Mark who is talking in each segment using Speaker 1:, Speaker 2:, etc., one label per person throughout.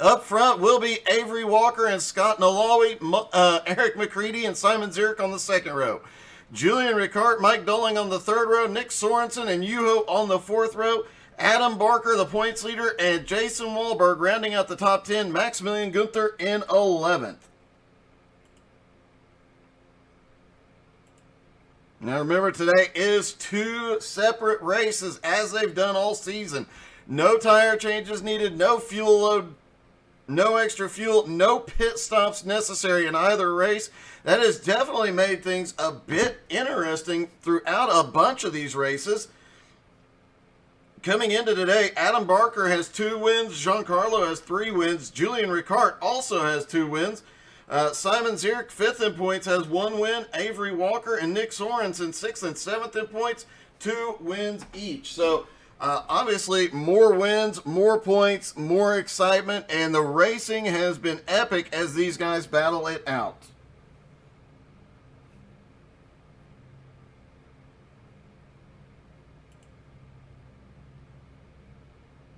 Speaker 1: Up front will be Avery Walker and Scott Nalali, Eric McCready and Simon Zierk on the second row. Julian Ricard, Mike Dolling on the third row, Nick Sorensen and Yuho on the fourth row. Adam Barker, the points leader, and Jason Wahlberg rounding out the top 10. Maximilian Gunther in 11th. Now remember, today is 2 separate races as they've done all season. No tire changes needed, no fuel load, no extra fuel, no pit stops necessary in either race. That has definitely made things a bit interesting throughout a bunch of these races. Coming into today, Adam Barker has 2 wins, Giancarlo has 3 wins, Julian Ricard also has 2 wins. Simon Zierk, 5th in points, has 1 win. Avery Walker and Nick Sorensen, 6th and 7th in points, 2 wins each. So, obviously, more wins, more points, more excitement, and the racing has been epic as these guys battle it out.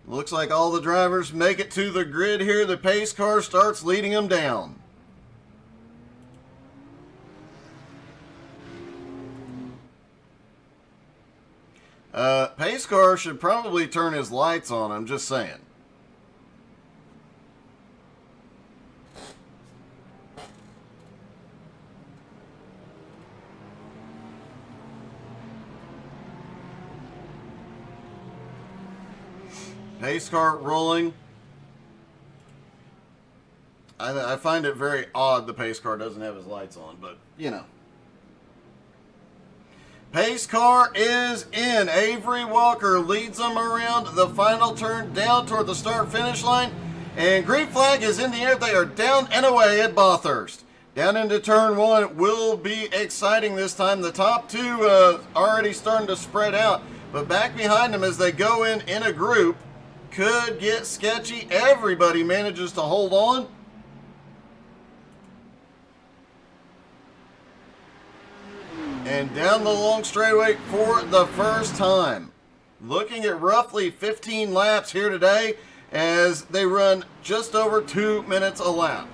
Speaker 1: Looks like all the drivers make it to the grid here. The pace car starts leading them down. Pace car should probably turn his lights on, I'm just saying. Pace car rolling. I find it very odd the pace car doesn't have his lights on, but you know. Pace car is in. Avery Walker leads them around the final turn down toward the start-finish line. And green flag is in the air. They are down and away at Bathurst. Down into turn 1 will be exciting this time. The top 2 already starting to spread out. But back behind them as they go in a group could get sketchy. Everybody manages to hold on. And down the long straightaway for the first time. Looking at roughly 15 laps here today as they run just over 2 minutes a lap.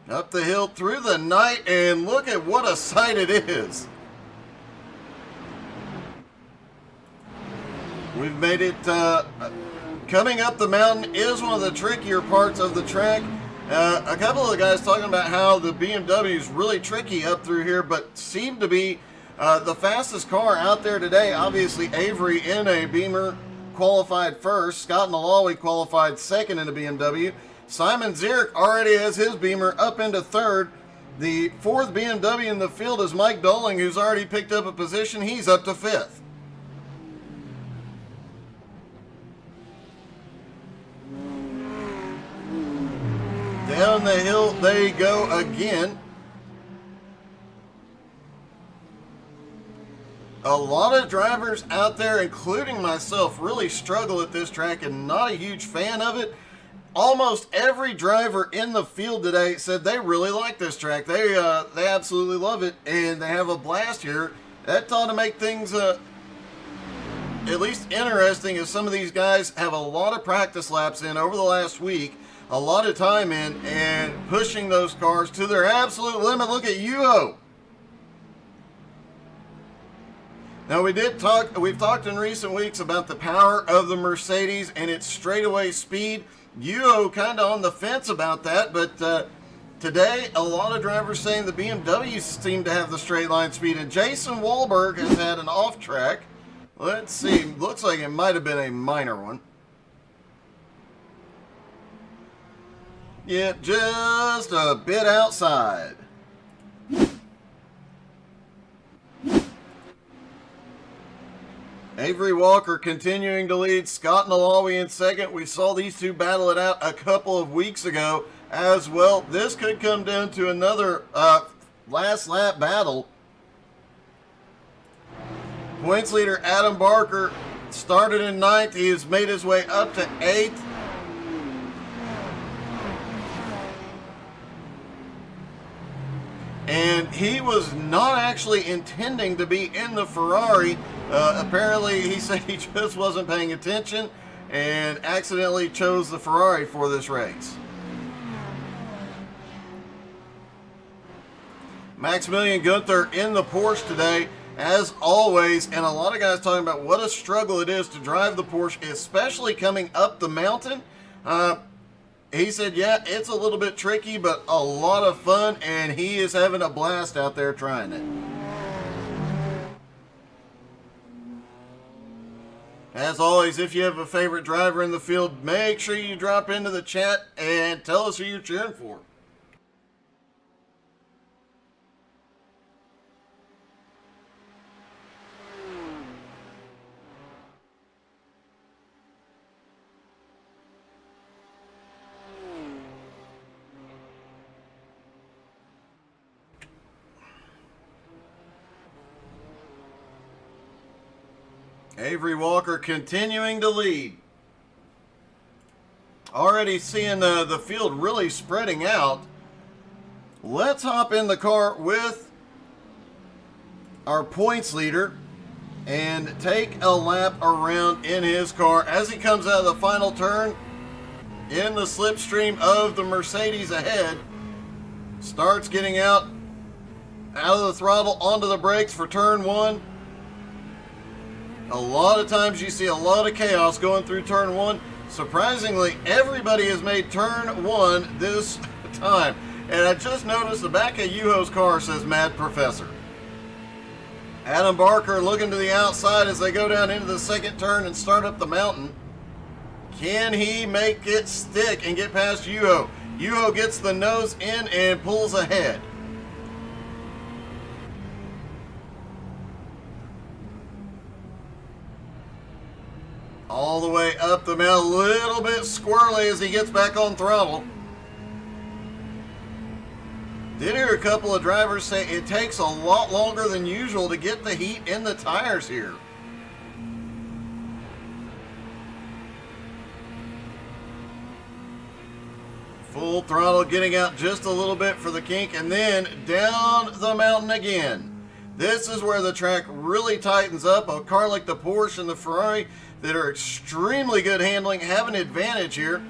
Speaker 1: Up the hill through the night, and look at what a sight it is. We've made it, coming up the mountain is one of the trickier parts of the track. A couple of the guys talking about how the BMW is really tricky up through here, but seemed to be the fastest car out there today. Obviously, Avery in a Beamer qualified first. Scott Nalali qualified second in a BMW. Simon Zierk already has his Beamer up into third. The 4th BMW in the field is Mike Dolling, who's already picked up a position. He's up to 5th. Down the hill they go again. A lot of drivers out there, including myself, really struggle at this track and not a huge fan of it. Almost every driver in the field today said they really like this track. They absolutely love it, and they have a blast here. That ought to make things at least interesting, as some of these guys have a lot of practice laps in over the last week. A lot of time in and pushing those cars to their absolute limit. Look at Yuho. Now we've talked in recent weeks about the power of the Mercedes and its straightaway speed. Yuho kind of on the fence about that, but today a lot of drivers saying the BMWs seem to have the straight line speed, and Jason Wahlberg has had an off track. Let's see, looks like it might have been a minor one. Yeah, just a bit outside. Avery Walker continuing to lead. Scott Nalali in second. We saw these two battle it out a couple of weeks ago as well. This could come down to another last lap battle. Points leader Adam Barker started in 9th. He has made his way up to 8th. And he was not actually intending to be in the Ferrari. Apparently, he said he just wasn't paying attention and accidentally chose the Ferrari for this race. Maximilian Gunther in the Porsche today, as always, and a lot of guys talking about what a struggle it is to drive the Porsche, especially coming up the mountain. He said, yeah, it's a little bit tricky, but a lot of fun, and he is having a blast out there trying it. As always, if you have a favorite driver in the field, make sure you drop into the chat and tell us who you're cheering for. Avery Walker continuing to lead. Already seeing the field really spreading out. Let's hop in the car with our points leader and take a lap around in his car as he comes out of the final turn in the slipstream of the Mercedes ahead. Starts getting out of the throttle onto the brakes for turn one. A lot of times you see a lot of chaos going through turn one. Surprisingly, everybody has made turn one this time. And I just noticed the back of Yuho's car says Mad Professor. Adam Barker looking to the outside as they go down into the second turn and start up the mountain. Can he make it stick and get past Yuho? Yuho gets the nose in and pulls ahead. All the way up the mountain, a little bit squirrely as he gets back on throttle. Did hear a couple of drivers say it takes a lot longer than usual to get the heat in the tires here. Full throttle, getting out just a little bit for the kink, and then down the mountain again. This is where the track really tightens up. A car like the Porsche and the Ferrari that are extremely good handling have an advantage here.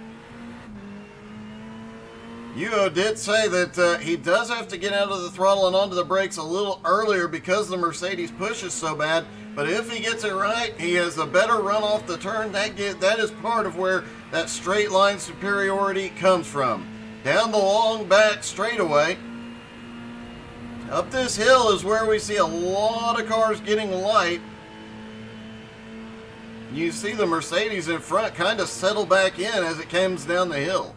Speaker 1: Yuho did say that he does have to get out of the throttle and onto the brakes a little earlier because the Mercedes pushes so bad. But if he gets it right, he has a better run off the turn. That is part of where that straight line superiority comes from. Down the long back straightaway. Up this hill is where we see a lot of cars getting light. You see the Mercedes in front kind of settle back in as it comes down the hill.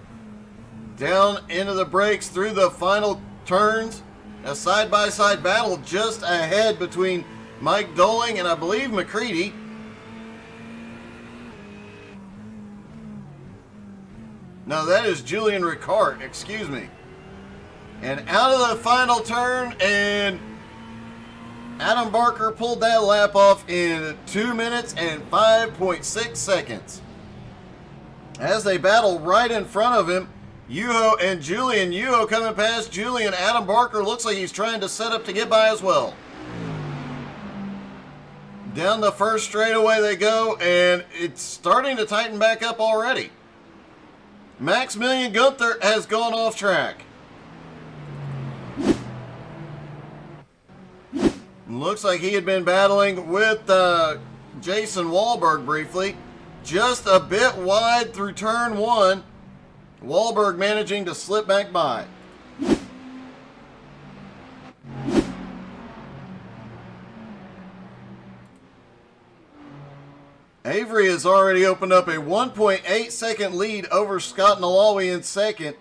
Speaker 1: Down into the brakes through the final turns. A side-by-side battle just ahead between Mike Doling and I believe McCready. No, that is Julian Ricard, excuse me. And out of the final turn, and Adam Barker pulled that lap off in 2 minutes and 5.6 seconds. As they battle right in front of him, Yuho and Julian. Yuho coming past Julian. Adam Barker looks like he's trying to set up to get by as well. Down the first straightaway they go, and it's starting to tighten back up already. Maximilian Gunther has gone off track. Looks like he had been battling with Jason Wahlberg briefly. Just a bit wide through turn one. Wahlberg managing to slip back by. Avery has already opened up a 1.8 second lead over Scott Nalali in second.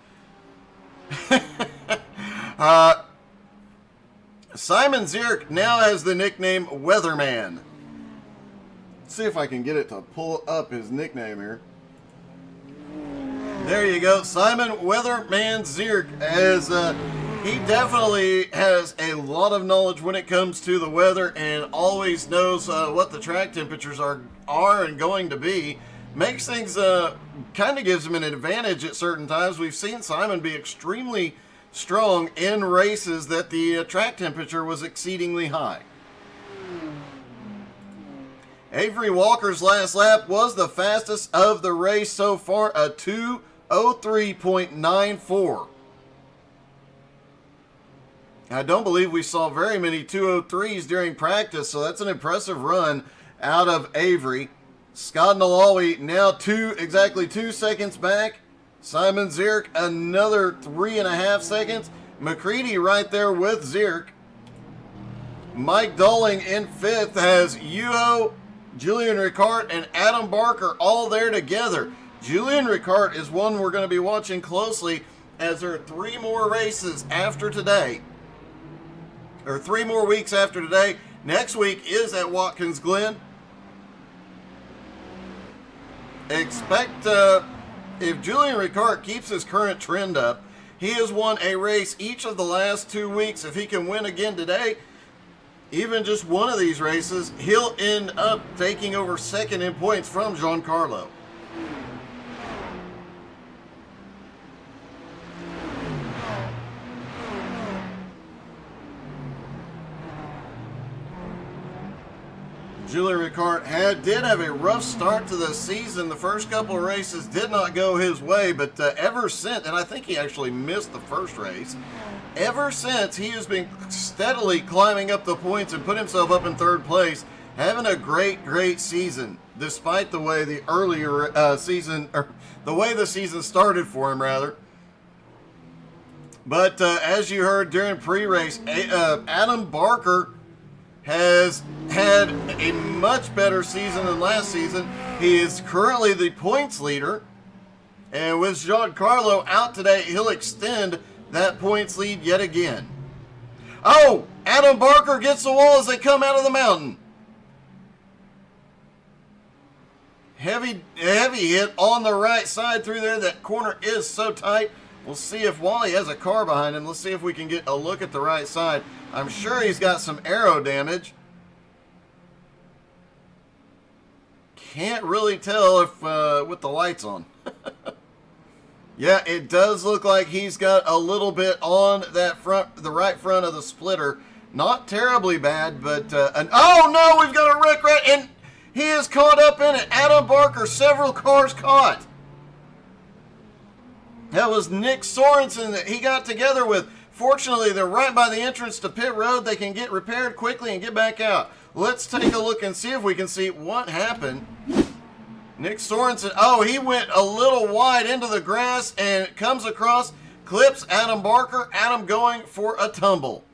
Speaker 1: Simon Zierk now has the nickname Weatherman. Let's see if I can get it to pull up his nickname here. There you go. Simon Weatherman Zierk, as he definitely has a lot of knowledge when it comes to the weather and always knows what the track temperatures are and going to be. Makes things, kind of gives him an advantage at certain times. We've seen Simon be extremely strong in races that the track temperature was exceedingly high. Avery Walker's last lap was the fastest of the race so far, a 2:03.94. I don't believe we saw very many 2:03s during practice, so that's an impressive run out of Avery. Scott Nalali now exactly 2 seconds back. Simon Zierk another 3.5 seconds. McCready right there with Zierk. Mike Dolling in 5th has Yuho, Julian Ricart, and Adam Barker all there together. Julian Ricart is one we're going to be watching closely, as there are 3 more races after today. Or 3 more weeks after today. Next week is at Watkins Glen. Expect, if Julian Ricart keeps his current trend up, he has won a race each of the last 2 weeks. If he can win again today, even just one of these races, he'll end up taking over second in points from Giancarlo. Julian Ricart did have a rough start to the season. The first couple of races did not go his way, but ever since, and I think he actually missed the first race, ever since he has been steadily climbing up the points and put himself up in 3rd place, having a great season, despite the way the earlier season, or the way the season started for him, rather. But as you heard during pre-race, Adam Barker has had a much better season than last season. He is currently the points leader, and with Giancarlo out today, he'll extend that points lead yet again. Oh, Adam Barker gets the wall as they come out of the mountain. Heavy hit on the right side through there. That corner is so tight. We'll see if Wally has a car behind him. Let's see if we can get a look at the right side. I'm sure he's got some aero damage. Can't really tell if with the lights on. Yeah, it does look like he's got a little bit on that front, the right front of the splitter. Not terribly bad, but oh no, we've got a wreck right, and he is caught up in it. Adam Barker, several cars caught. That was Nick Sorensen that he got together with. Fortunately, they're right by the entrance to pit road. They can get repaired quickly and get back out. Let's take a look and see if we can see what happened. Nick Sorensen, oh, he went a little wide into the grass and comes across, clips Adam Barker. Adam going for a tumble.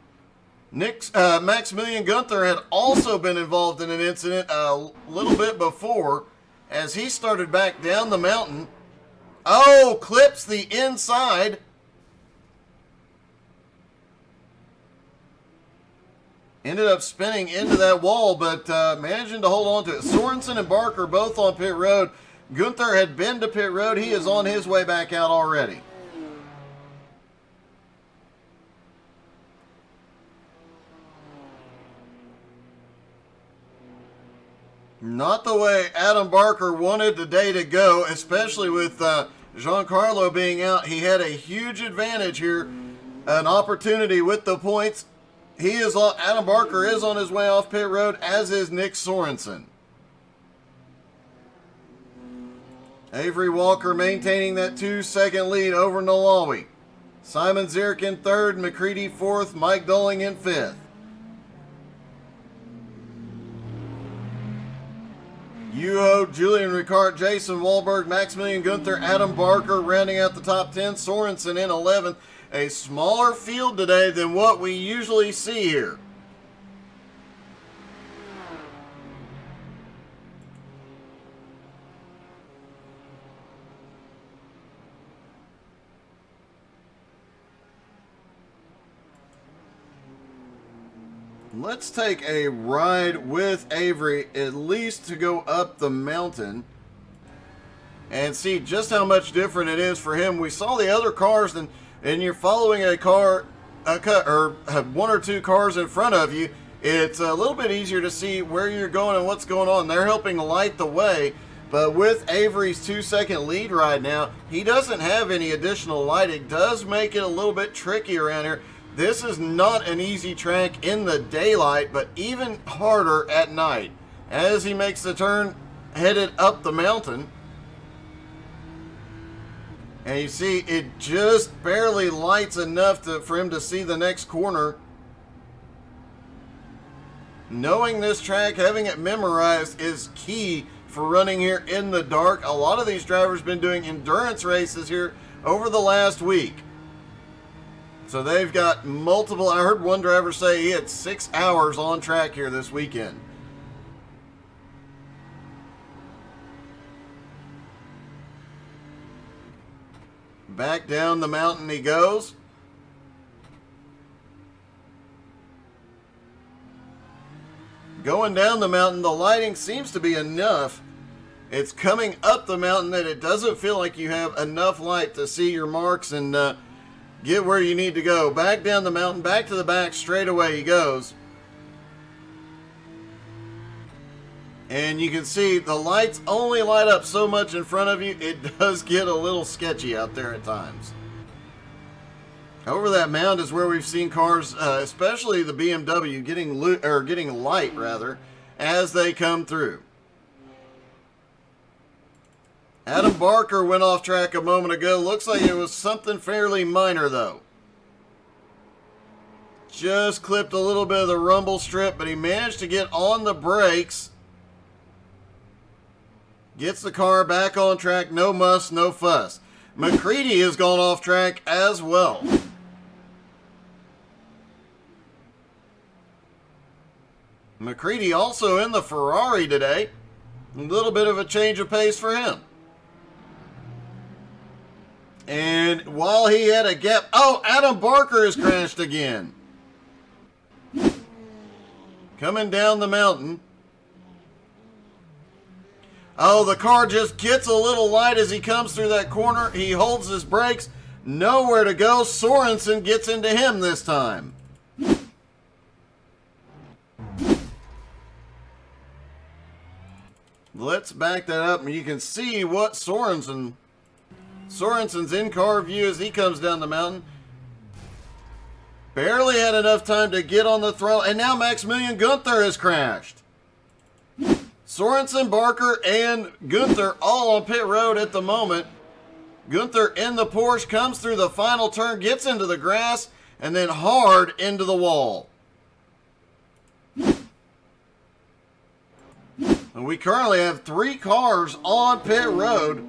Speaker 1: Maximilian Gunther had also been involved in an incident a little bit before as he started back down the mountain. Oh, clips the inside. Ended up spinning into that wall, but managing to hold on to it. Sorensen and Barker both on pit road. Gunther had been to pit road. He is on his way back out already. Not the way Adam Barker wanted the day to go, especially with Giancarlo being out. He had a huge advantage here, an opportunity with the points. Adam Barker is on his way off pit road, as is Nick Sorensen. Avery Walker maintaining that 2-second lead over Nalali. Simon Zierk in 3rd, McCready 4th, Mike Dolling in 5th. Yuho, Julian Ricart, Jason Wahlberg, Maximilian Gunther, Adam Barker rounding out the top 10. Sorensen in 11th. A smaller field today than what we usually see here. Let's take a ride with Avery, at least to go up the mountain and see just how much different it is for him. We saw the other cars, and you're following a car, or one or two cars in front of you. It's a little bit easier to see where you're going and what's going on. They're helping light the way. But with Avery's 2-second lead right now, he doesn't have any additional light. It does make it a little bit tricky around here. This is not an easy track in the daylight, but even harder at night. as he makes the turn headed up the mountain. And you see it just barely lights enough for him to see the next corner. Knowing this track, having it memorized is key for running here in the dark. A lot of these drivers have been doing endurance races here over the last week. So they've got multiple. I heard one driver say he had 6 hours on track here this weekend. Back down the mountain he goes. Going down the mountain, the lighting seems to be enough. It's coming up the mountain that it doesn't feel like you have enough light to see your marks and get where you need to go. Back down the mountain, back to the back, straight away he goes. And you can see the lights only light up so much in front of you. It does get a little sketchy out there at times. Over that mound is where we've seen cars, especially the BMW, getting light rather, as they come through. Adam Barker went off track a moment ago. Looks like it was something fairly minor though. Just clipped a little bit of the rumble strip, but he managed to get on the brakes. Gets the car back on track, no muss, no fuss. McCready has gone off track as well. McCready also in the Ferrari today. A little bit of a change of pace for him. And while he had a gap... Oh, Adam Barker has crashed again. Coming down the mountain. Oh, the car just gets a little light as he comes through that corner. He holds his brakes. Nowhere to go. Sorensen gets into him this time. Let's back that up and you can see what Sorensen's in-car view as he comes down the mountain. Barely had enough time to get on the throttle, and now Maximilian Gunther has crashed. Sorensen, Barker, and Gunther all on pit road at the moment. Gunther in the Porsche comes through the final turn, gets into the grass, and then hard into the wall. And we currently have 3 cars on pit road.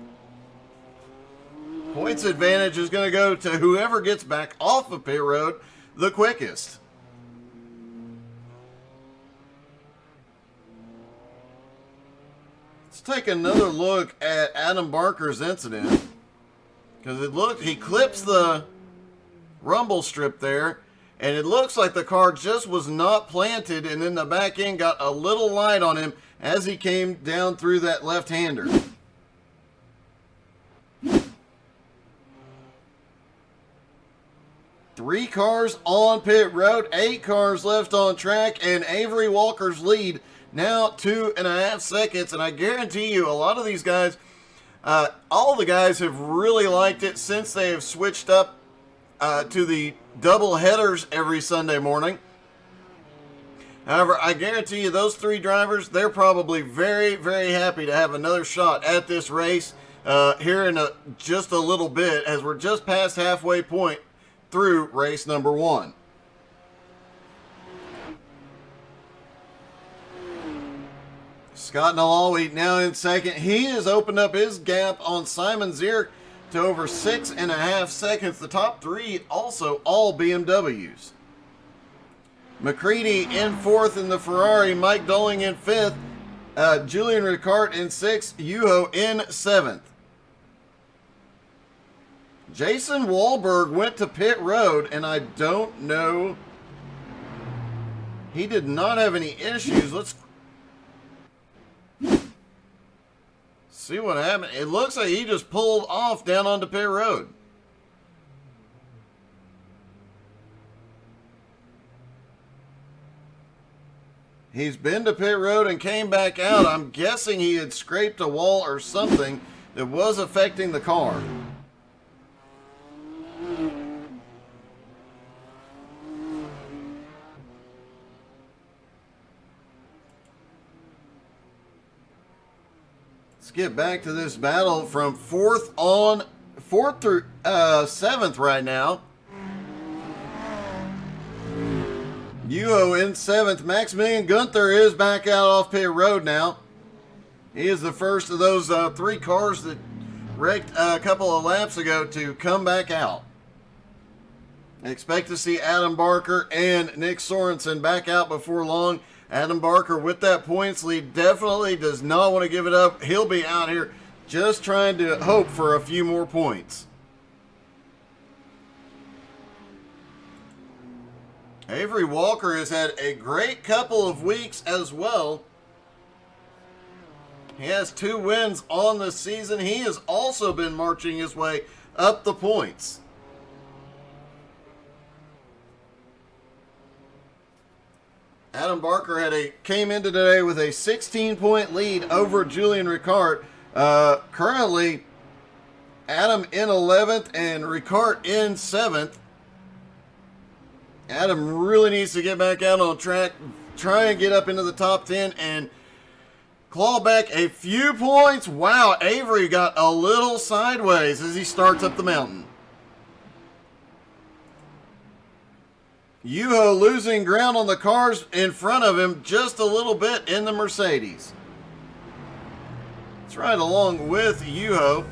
Speaker 1: Points advantage is going to go to whoever gets back off of pit road the quickest. Let's take another look at Adam Barker's incident. Because he clips the rumble strip there. And it looks like the car just was not planted, and then the back end got a little light on him as he came down through that left-hander. Three cars on pit road, 8 cars left on track, and Avery Walker's lead now 2.5 seconds. And I guarantee you, a lot of these guys, all the guys have really liked it since they have switched up to the double headers every Sunday morning. However, I guarantee you those 3 drivers, they're probably very, very happy to have another shot at this race here in just a little bit, as we're just past halfway point through race number 1. Scott Nalali now in second. He has opened up his gap on Simon Zierk to over 6.5 seconds. The top 3 also all BMWs. McCready in 4th in the Ferrari. Mike Dolling in 5th. Julian Ricard in 6th. Yuho in 7th. Jason Wahlberg went to pit road, and I don't know. He did not have any issues. Let's see what happened. It looks like he just pulled off down onto pit road. He's been to pit road and came back out. I'm guessing he had scraped a wall or something that was affecting the car. Let's get back to this battle from fourth through 7th right now. Yuho in 7th. Maximilian Gunther is back out off pit road now. He is the first of those 3 cars that wrecked a couple of laps ago to come back out. Expect to see Adam Barker and Nick Sorensen back out before long. Adam Barker with that points lead definitely does not want to give it up. He'll be out here just trying to hope for a few more points. Avery Walker has had a great couple of weeks as well. He has 2 wins on the season. He has also been marching his way up the points. Adam Barker came into today with a 16-point lead over Julian Ricard. Currently, Adam in 11th and Ricard in 7th. Adam really needs to get back out on track, try and get up into the top 10 and claw back a few points. Wow, Avery got a little sideways as he starts up the mountain. Yuho losing ground on the cars in front of him just a little bit in the Mercedes. Let's ride along with Yuho.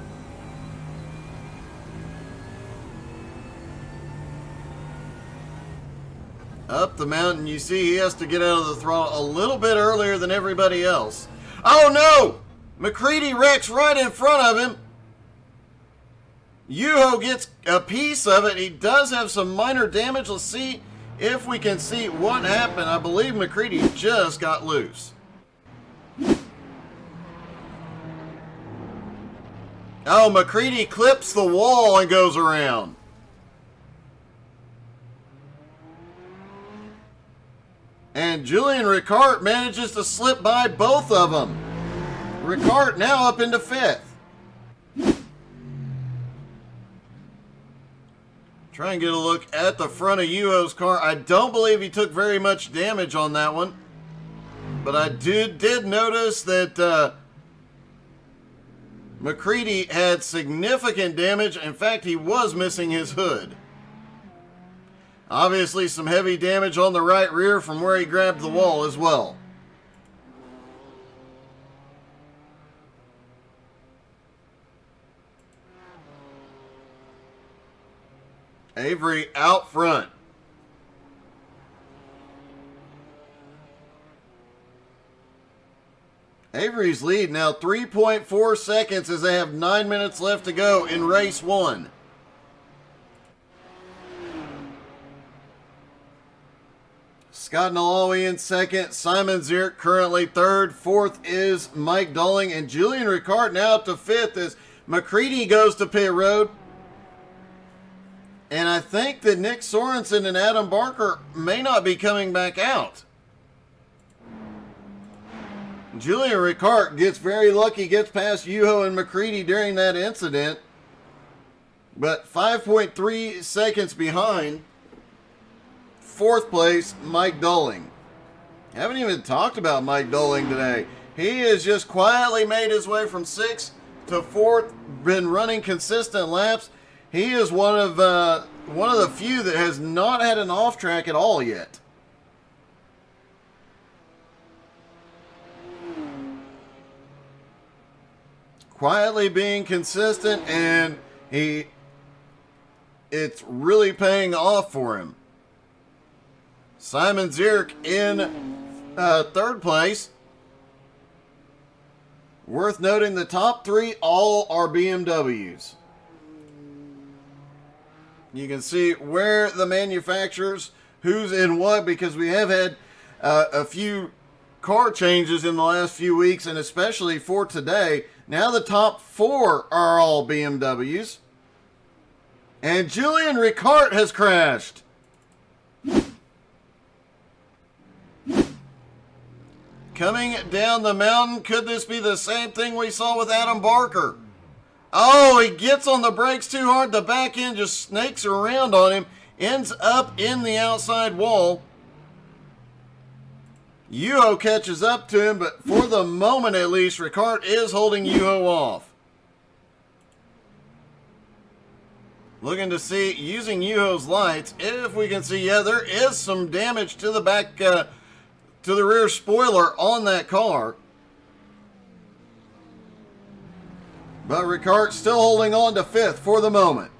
Speaker 1: Up the mountain, you see he has to get out of the throttle a little bit earlier than everybody else. Oh no! McCready wrecks right in front of him. Yuho gets a piece of it. He does have some minor damage. Let's see if we can see what happened. I believe McCready just got loose. Oh, McCready clips the wall and goes around. And Julian Ricard manages to slip by both of them. Ricard now up into 5th. Try and get a look at the front of Yuho's car. I don't believe he took very much damage on that one. But I did notice that McCready had significant damage. In fact, he was missing his hood. Obviously, some heavy damage on the right rear from where he grabbed the wall as well. Avery out front. Avery's lead now 3.4 seconds as they have 9 minutes left to go in race 1. Scott Nalali in 2nd, Simon Zierk currently 3rd, 4th is Mike Dulling, and Julian Ricard now up to 5th as McCready goes to pit road. And I think that Nick Sorensen and Adam Barker may not be coming back out. Julian Ricard gets very lucky, gets past Yuho and McCready during that incident, but 5.3 seconds behind. 4th place, Mike Dulling. Haven't even talked about Mike Dulling today. He has just quietly made his way from 6th to 4th, been running consistent laps. He is one of the few that has not had an off track at all yet. Quietly being consistent, and it's really paying off for him. Simon Zierk in 3rd place. Worth noting, the top 3 all are BMWs. You can see where the manufacturers, who's in what, because we have had a few car changes in the last few weeks, and especially for today. Now the top 4 are all BMWs. And Julian Ricard has crashed. Coming down the mountain, could this be the same thing we saw with Adam Barker? Oh, he gets on the brakes too hard. The back end just snakes around on him. Ends up in the outside wall. Yuho catches up to him, but for the moment at least, Ricard is holding Yuho off. Looking to see, using Yuho's lights, if we can see, yeah, there is some damage to the back, to the rear spoiler on that car. But Ricard still holding on to 5th for the moment.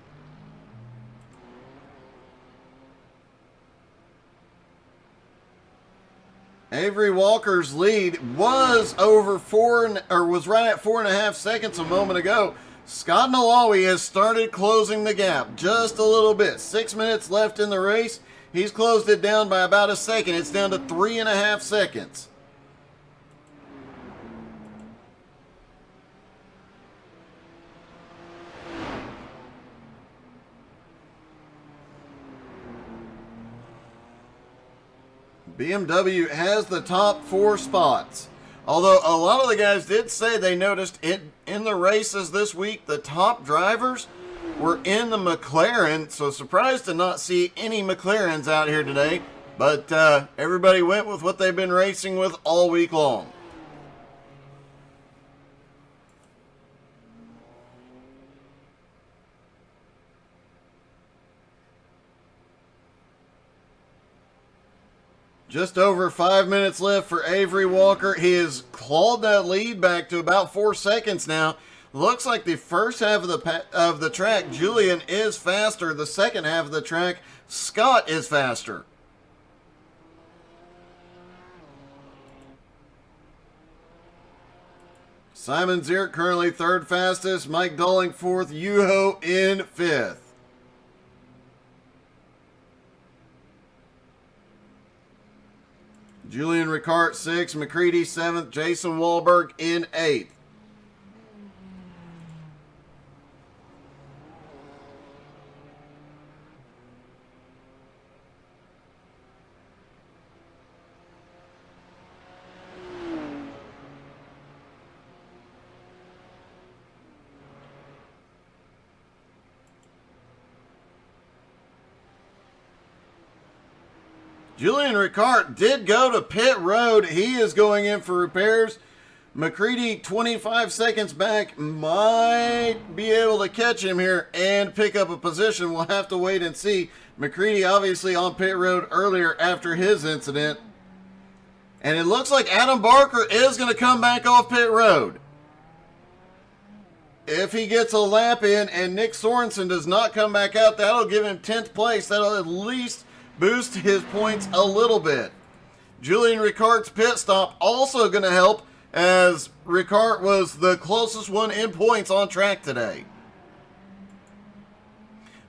Speaker 1: Avery Walker's lead was over was right at 4.5 seconds a moment ago. Scott Nalali has started closing the gap just a little bit. 6 minutes left in the race. He's closed it down by about a second. It's down to 3.5 seconds. BMW has the top 4 spots. Although a lot of the guys did say they noticed it in the races this week, the top drivers were in the McLaren. So surprised to not see any McLarens out here today. But everybody went with what they've been racing with all week long. Just over 5 minutes left for Avery Walker. He has clawed that lead back to about 4 seconds now. Looks like the first half of the track, Julian is faster. The second half of the track, Scott is faster. Simon Zierk currently 3rd fastest. Mike Dolling 4th. Yuho in 5th. Julian Ricard 6th, McCready 7th, Jason Wahlberg in 8th. Julian Ricard did go to pit road. He is going in for repairs. McCready 25 seconds back, might be able to catch him here and pick up a position. We'll have to wait and see. McCready obviously on pit road earlier after his incident. And it looks like Adam Barker is going to come back off pit road. If he gets a lap in and Nick Sorensen does not come back out, that'll give him 10th place. That'll at least boost his points a little bit. Julian Ricard's pit stop also going to help, as Ricard was the closest one in points on track today.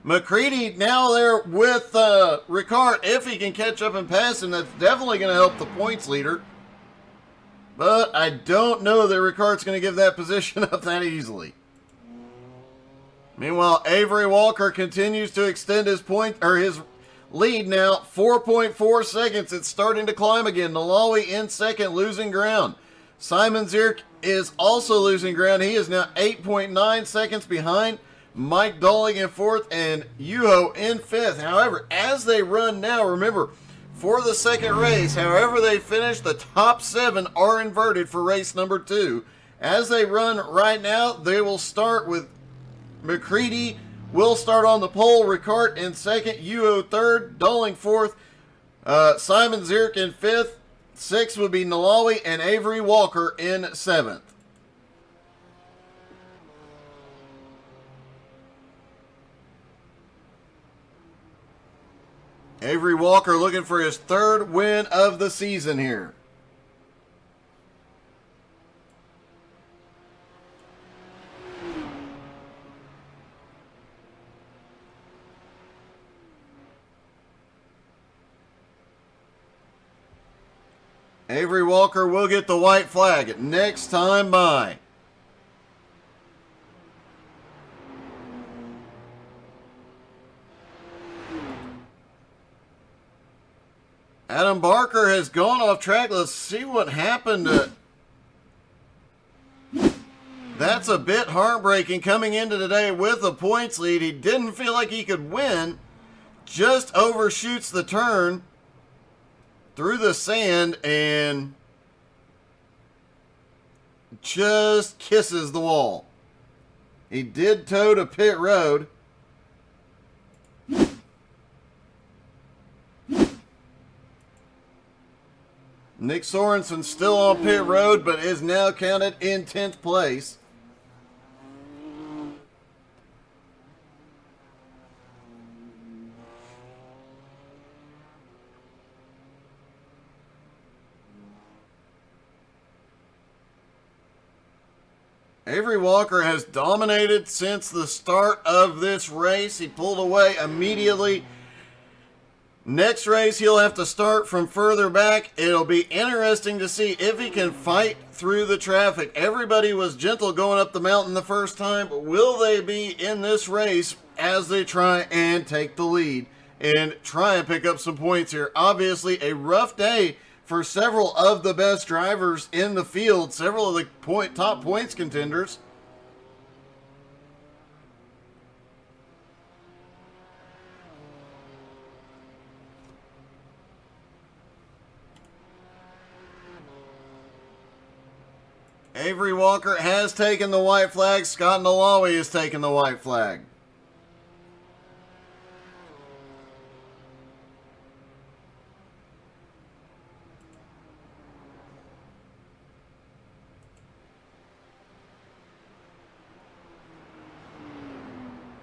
Speaker 1: McCready now there with Ricard. If he can catch up and pass him, that's definitely going to help the points leader. But I don't know that Ricard's going to give that position up that easily. Meanwhile, Avery Walker continues to extend his his lead now, 4.4 seconds. It's starting to climb again. Nalali in 2nd, losing ground. Simon Zierk is also losing ground. He is now 8.9 seconds behind. Mike Dolling in 4th and Yuho in 5th. However, as they run now, remember, for the second race, however they finish, the top 7 are inverted for race number 2. As they run right now, they will start with McCready will start on the pole. Ricard in 2nd, Yuho 3rd, Dolling 4th, Simon Zierk in 5th, 6th would be Nalali, and Avery Walker in 7th. Avery Walker looking for his 3rd win of the season here. Avery Walker will get the white flag next time by. Adam Barker has gone off track. Let's see what happened. That's a bit heartbreaking coming into today with a points lead. He didn't feel like he could win. Just overshoots the turn. through the sand and just kisses the wall. He did toe to pit road. Nick Sorensen still on pit road, but is now counted in 10th place. Avery Walker has dominated since the start of this race. He pulled away immediately. Next race, he'll have to start from further back. It'll be interesting to see if he can fight through the traffic. Everybody was gentle going up the mountain the first time. Will they be in this race as they try and take the lead and try and pick up some points here? Obviously, a rough day for several of the best drivers in the field, several of the top points contenders. Avery Walker has taken the white flag. Scott Nalali has taken the white flag.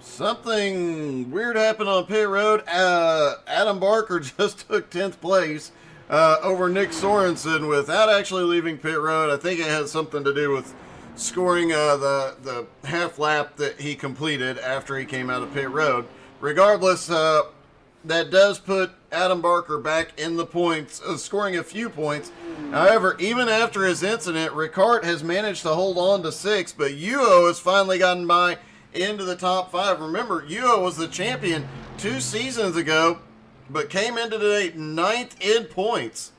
Speaker 1: Something weird happened on pit road. Adam Barker just took 10th place over Nick Sorensen without actually leaving pit road. I think it had something to do with scoring the half lap that he completed after he came out of pit road. Regardless, that does put Adam Barker back in the points, scoring a few points. However, even after his incident, Ricard has managed to hold on to 6th, but Yuo has finally gotten by into the top 5. Remember, Yuo was the champion 2 seasons ago, but came into today 9th in points.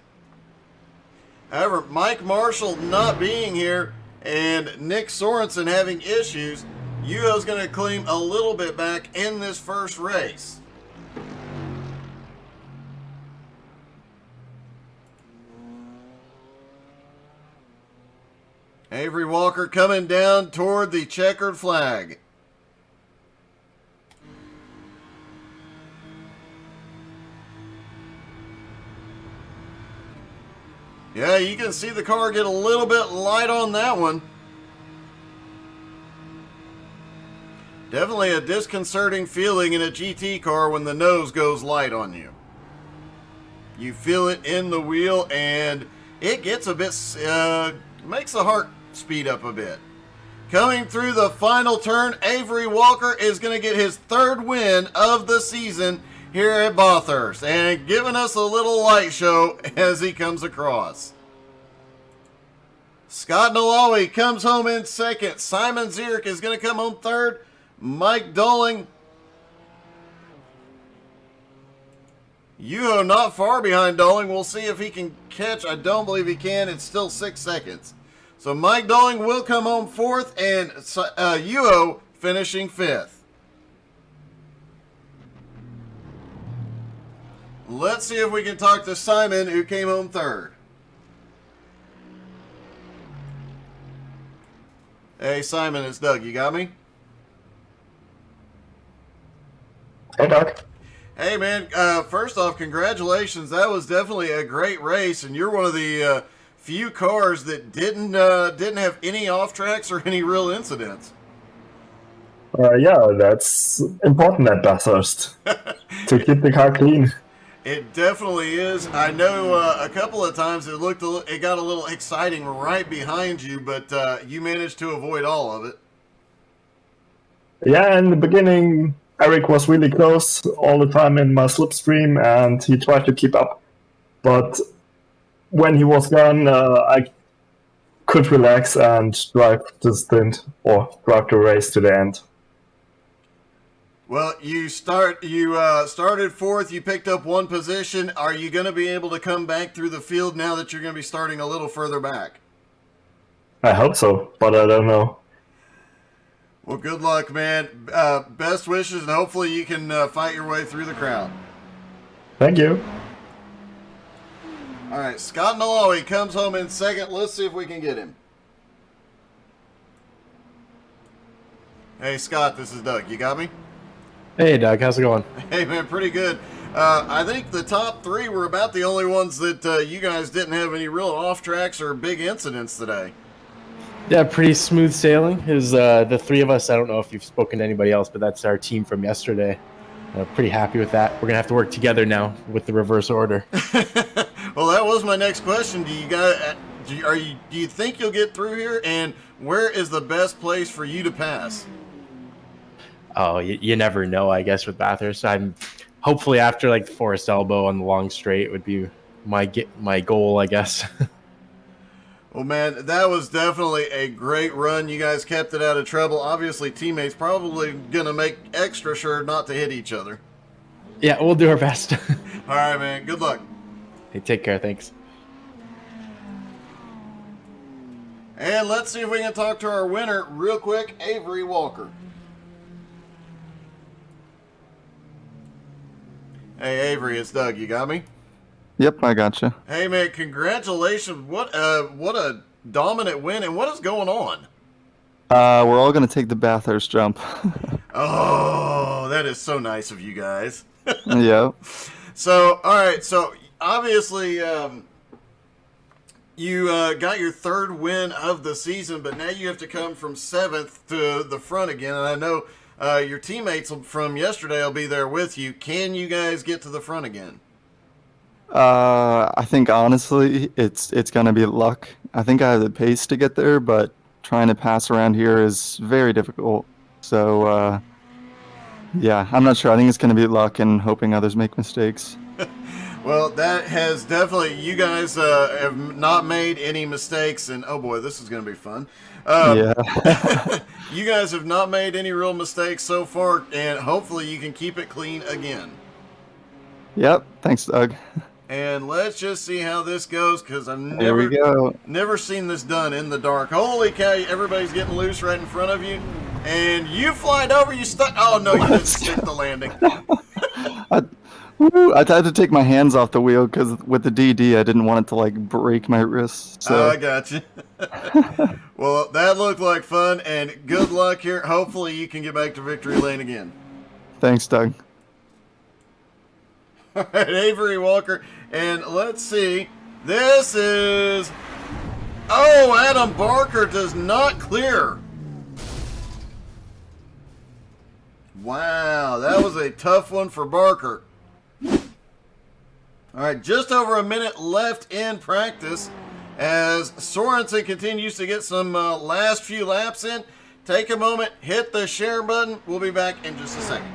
Speaker 1: However, Mike Marshall not being here and Nick Sorensen having issues, Yuo's going to claim a little bit back in this first race. Avery Walker coming down toward the checkered flag. Yeah, you can see the car get a little bit light on that one. Definitely a disconcerting feeling in a GT car when the nose goes light on you. You feel it in the wheel and it gets a bit, makes the heart speed up a bit. Coming through the final turn, Avery Walker is going to get his 3rd win of the season here at Bathurst and giving us a little light show as he comes across. Scott Nalali comes home in 2nd. Simon Zierk is going to come home 3rd. Mike Dolling. Yuho not far behind Dolling. We'll see if he can catch. I don't believe he can. It's still 6 seconds. So Mike Dolling will come home 4th and Yuho finishing 5th. Let's see if we can talk to Simon, who came home 3rd. Hey, Simon, it's Doug. You got me?
Speaker 2: Hey, Doug.
Speaker 1: Hey, man. First off, congratulations. That was definitely a great race, and you're one of the few cars that didn't have any off tracks or any real incidents.
Speaker 2: Yeah, that's important at Bathurst to keep the car clean.
Speaker 1: It definitely is. I know a couple of times it got a little exciting right behind you, but you managed to avoid all of it.
Speaker 2: Yeah, in the beginning, Eric was really close all the time in my slipstream, and he tried to keep up. But when he was gone, I could relax and drive the stint or drive the race to the end.
Speaker 1: Well, you started 4th. You picked up 1 position. Are you going to be able to come back through the field now that you're going to be starting a little further back?
Speaker 2: I hope so, but I don't know.
Speaker 1: Well, good luck, man. Best wishes, and hopefully you can fight your way through the crowd.
Speaker 2: Thank you.
Speaker 1: All right, Scott Nalali comes home in second. Let's see if we can get him. Hey, Scott, this is Doug. You got me?
Speaker 3: Hey, Doug. How's it going?
Speaker 1: Hey, man, pretty good. I think the top three were about the only ones that you guys didn't have any real off tracks or big incidents today.
Speaker 3: Yeah, pretty smooth sailing. Is the three of us. I don't know if you've spoken to anybody else, but that's our team from yesterday. Pretty happy with that. We're gonna have to work together now with the reverse order.
Speaker 1: Well, that was my next question. Do you think you'll get through here? And where is the best place for you to pass?
Speaker 3: Oh, you never know. I guess with Bathurst, I'm hopefully after like the Forest Elbow on the long straight would be my goal, I guess.
Speaker 1: Well, man, that was definitely a great run. You guys kept it out of trouble. Obviously, teammates probably going to make extra sure not to hit each other.
Speaker 3: Yeah, we'll do our best.
Speaker 1: All right, man. Good luck.
Speaker 3: Hey, take care. Thanks.
Speaker 1: And let's see if we can talk to our winner real quick, Avery Walker. Hey, Avery, it's Doug. You got me?
Speaker 4: Yep, I gotcha.
Speaker 1: Hey, man, congratulations. What a dominant win, and what is going on?
Speaker 4: We're all going to take the Bathurst jump.
Speaker 1: Oh, that is so nice of you guys.
Speaker 4: Yep.
Speaker 1: So, all right, so obviously you got your third win of the season, but now you have to come from 7th to the front again, and I know your teammates from yesterday will be there with you. Can you guys get to the front again?
Speaker 4: I think honestly, it's gonna be luck. I think I have the pace to get there, but trying to pass around here is very difficult. So, yeah, I'm not sure. I think it's gonna be luck and hoping others make mistakes.
Speaker 1: Well, that has definitely, you guys have not made any mistakes, and oh boy, this is going to be fun.
Speaker 4: Yeah.
Speaker 1: You guys have not made any real mistakes so far, and hopefully you can keep it clean again.
Speaker 4: Yep. Thanks, Doug.
Speaker 1: And let's just see how this goes, because I've
Speaker 4: Here we go.
Speaker 1: never seen this done in the dark. Holy cow, everybody's getting loose right in front of you. And you flied over, you stuck. Oh, no, you didn't stick the landing.
Speaker 4: I had to take my hands off the wheel because with the DD, I didn't want it to like break my wrist. So
Speaker 1: I got you. Well, that looked like fun, and good luck here. Hopefully you can get back to victory lane again.
Speaker 4: thanks, Doug.
Speaker 1: All right, Avery Walker, and let's see. This is... Oh, Adam Barker does not clear. Wow, that was a tough one for Barker. All right, just over a minute left in practice as Sorensen continues to get some last few laps in. Take a moment, hit the share button. We'll be back in just a second.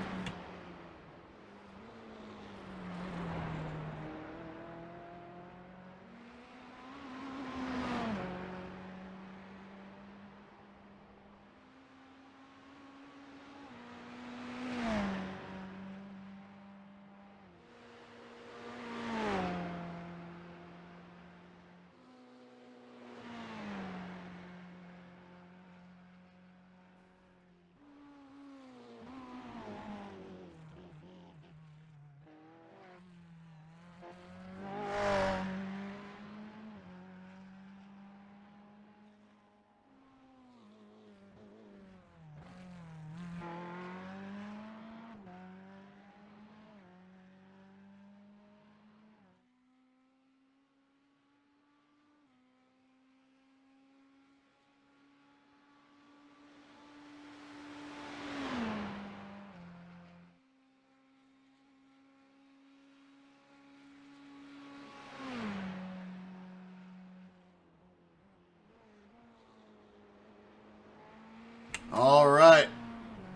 Speaker 1: All right.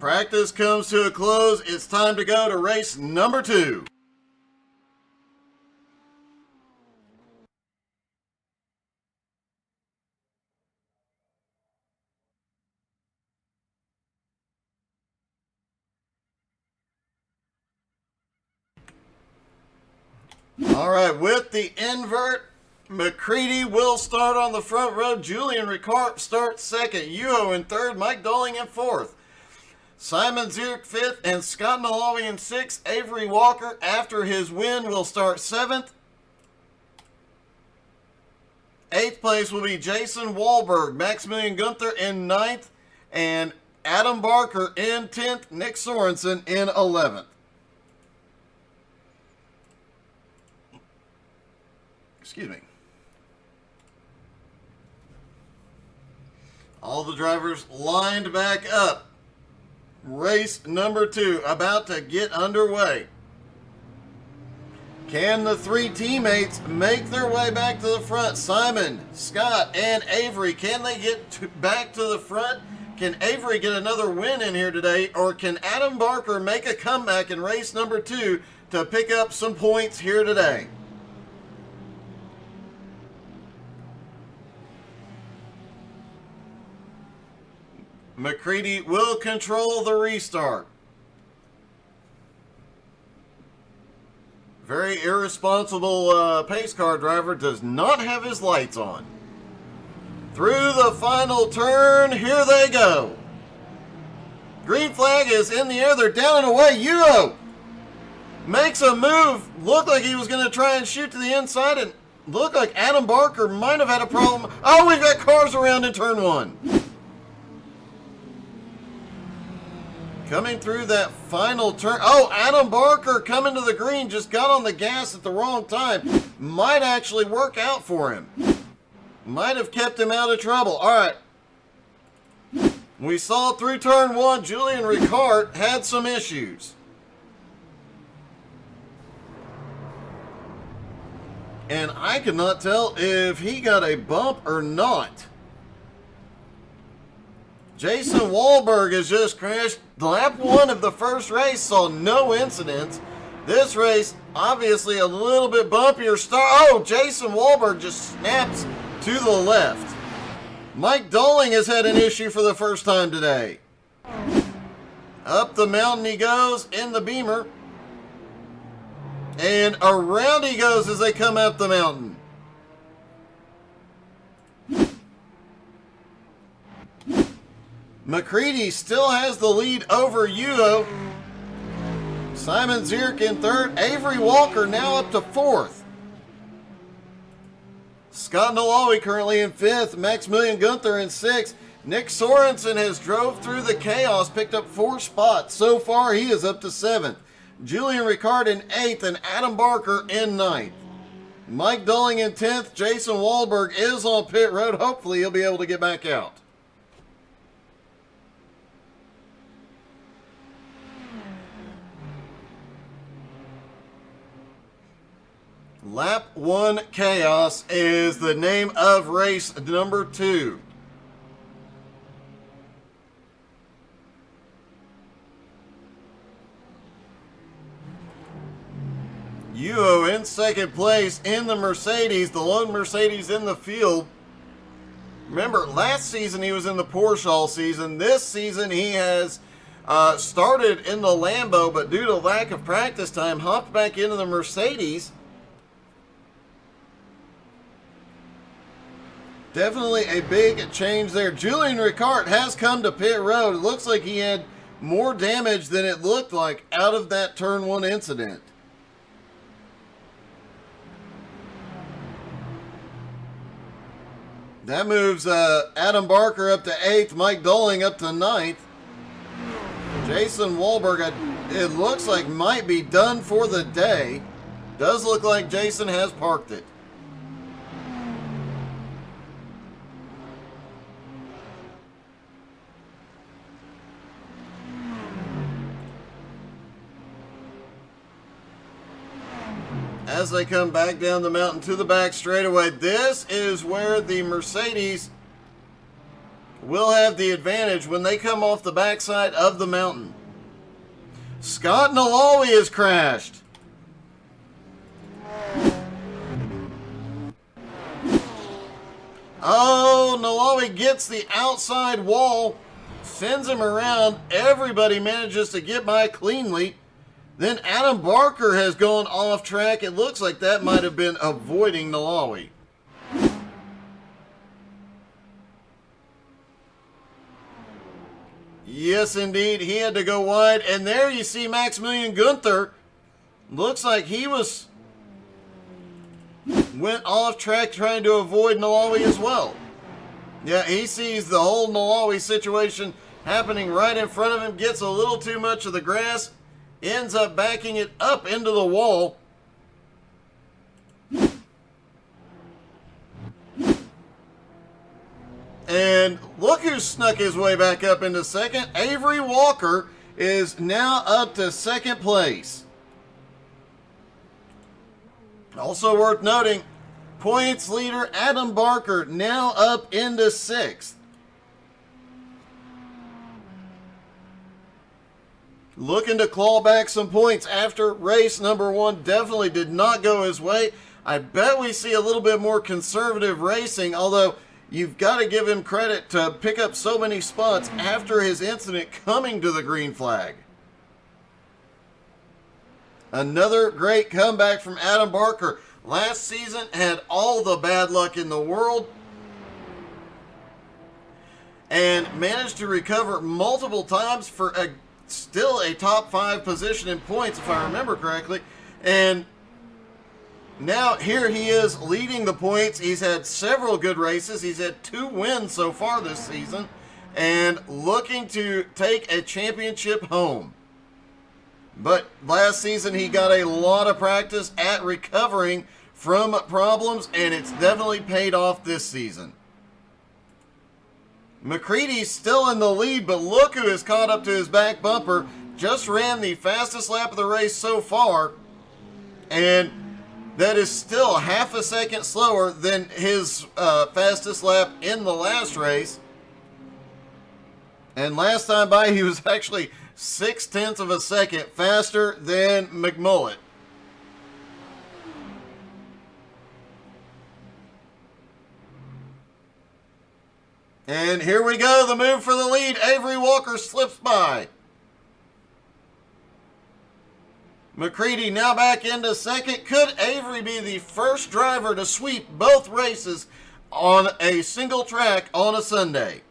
Speaker 1: Practice comes to a close. It's time to go to race number 2. All right, with the invert, McCready will start on the front row. Julian Ricard starts second. Yuho in third. Mike Dolling in fourth. Simon Zierk fifth, and Scott Nalali in sixth. Avery Walker, after his win, will start seventh. 8th place will be Jason Wahlberg, Maximilian Gunther in 9th, and Adam Barker in 10th, Nick Sorensen in 11th. Excuse me. All the drivers lined back up. Race number 2 about to get underway. Can the 3 teammates make their way back to the front? Simon, Scott, and Avery, can they get back to the front? Can Avery get another win in here today? Or can Adam Barker make a comeback in race number 2 to pick up some points here today? McCready will control the restart. Very irresponsible pace car driver does not have his lights on. Through the final turn, here they go. Green flag is in the air, they're down and away. Yuo makes a move, looked like he was going to try and shoot to the inside, and looked like Adam Barker might have had a problem. Oh, we've got cars around in turn 1. Coming through that final turn. Oh, Adam Barker coming to the green, just got on the gas at the wrong time. Might actually work out for him. Might have kept him out of trouble. All right. We saw through turn 1, Julian Ricard had some issues. And I could not tell if he got a bump or not. Jason Wahlberg has just crashed. Lap 1 of the first race saw no incidents. This race, obviously a little bit bumpier start. Oh, Jason Wahlberg just snaps to the left. Mike Dolling has had an issue for the first time today. Up the mountain he goes in the Beamer. And around he goes as they come up the mountain. McCready still has the lead over Yuho. Simon Zierk in 3rd. Avery Walker now up to 4th. Scott Nalali currently in 5th. Maximilian Gunther in 6th. Nick Sorensen has drove through the chaos, picked up 4 spots. So far, he is up to 7th. Julian Ricard in 8th and Adam Barker in 9th. Mike Dulling in 10th. Jason Wahlberg is on pit road. Hopefully, he'll be able to get back out. Lap 1 Chaos is the name of race number 2. Yuo in 2nd place in the Mercedes, the lone Mercedes in the field. Remember, last season he was in the Porsche all season. This season he has started in the Lambo, but due to lack of practice time, hopped back into the Mercedes. Definitely a big change there. Julian Ricard has come to pit road. It looks like he had more damage than it looked like out of that turn 1 incident. That moves Adam Barker up to 8th, Mike Dolling up to 9th. Jason Wahlberg, it looks like might be done for the day. Does look like Jason has parked it. As they come back down the mountain to the back straightaway, this is where the Mercedes will have the advantage when they come off the backside of the mountain. Scott Nalali has crashed. Oh, Nalali gets the outside wall, sends him around. Everybody manages to get by cleanly. Then Adam Barker has gone off track. It looks like that might have been avoiding Nalali. Yes, indeed. He had to go wide. And there you see Maximilian Gunther. Looks like he was went off track trying to avoid Nalali as well. Yeah, he sees the whole Nalali situation happening right in front of him, gets a little too much of the grass, ends up backing it up into the wall. And look who snuck his way back up into second. Avery Walker is now up to second place. Also worth noting, points leader Adam Barker now up into sixth. Looking to claw back some points after race number one definitely did not go his way. I bet we see a little bit more conservative racing, although you've got to give him credit to pick up so many spots after his incident coming to the green flag. Another great comeback from Adam Barker. Last season had all the bad luck in the world and managed to recover multiple times for still a top 5 position in points, if I remember correctly. And now here he is leading the points. He's had several good races. He's had 2 wins so far this season and looking to take a championship home. But last season he got a lot of practice at recovering from problems, and it's definitely paid off this season. McCready's still in the lead, but look who has caught up to his back bumper. Just ran the fastest lap of the race so far, and that is still half a second slower than his fastest lap in the last race. And last time by, he was actually 0.6 of a second faster than McMullet. And here we go, the move for the lead. Avery Walker slips by. McCready now back into second. Could Avery be the first driver to sweep both races on a single track on a Sunday?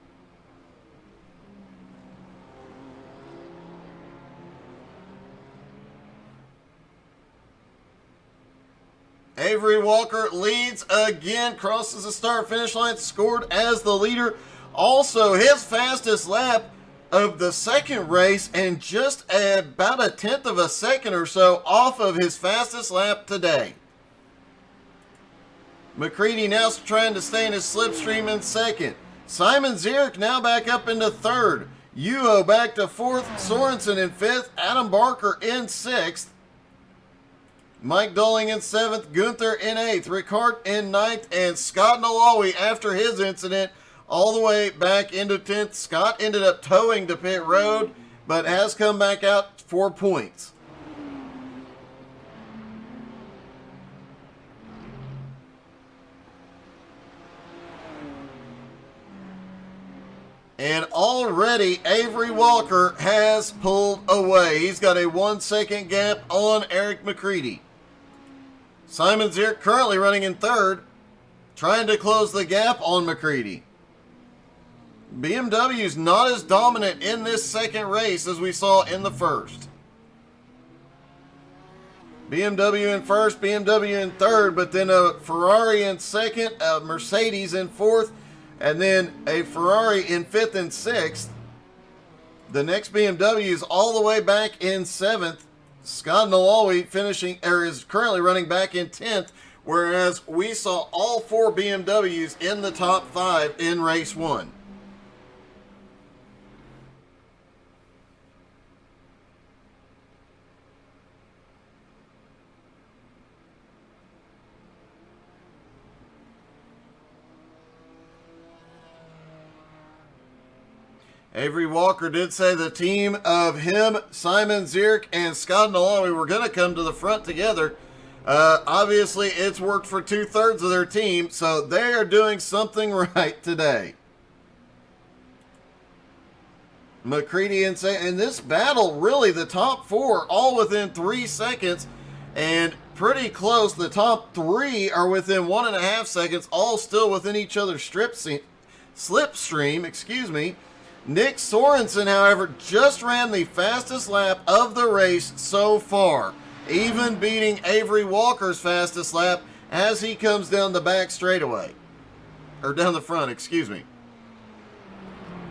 Speaker 1: Avery Walker leads again, crosses the start-finish line, scored as the leader. Also, his fastest lap of the second race, and just about 1/10 of a second or so off of his fastest lap today. McCready now trying to stay in his slipstream in second. Simon Zierk now back up into third. Yuo back to fourth. Sorensen in fifth. Adam Barker in sixth. Mike Dolling in seventh. Gunther in eighth. Ricard in ninth. And Scott Nalali, after his incident, all the way back into 10th. Scott ended up towing to pit road, but has come back out for points. And already Avery Walker has pulled away. He's got a 1 second gap on Eric McCready. Simon Zierk currently running in third, trying to close the gap on McCready. BMW's not as dominant in this second race as we saw in the first. BMW in first, BMW in third, but then a Ferrari in second, a Mercedes in fourth, and then a Ferrari in fifth and sixth. The next BMW is all the way back in seventh. Scott Nalali is currently running back in 10th, whereas we saw all 4 BMWs in the top 5 in race 1. Avery Walker did say the team of him, Simon Zierk, and Scott Nalali were going to come to the front together. Obviously, it's worked for 2/3 of their team, so they are doing something right today. McCready and this battle, really, the top 4 all within 3 seconds, and pretty close. The top 3 are within 1.5 seconds, all still within each other's slipstream, excuse me. Nick Sorensen, however, just ran the fastest lap of the race so far, even beating Avery Walker's fastest lap as he comes down the back straightaway. Or down the front, excuse me.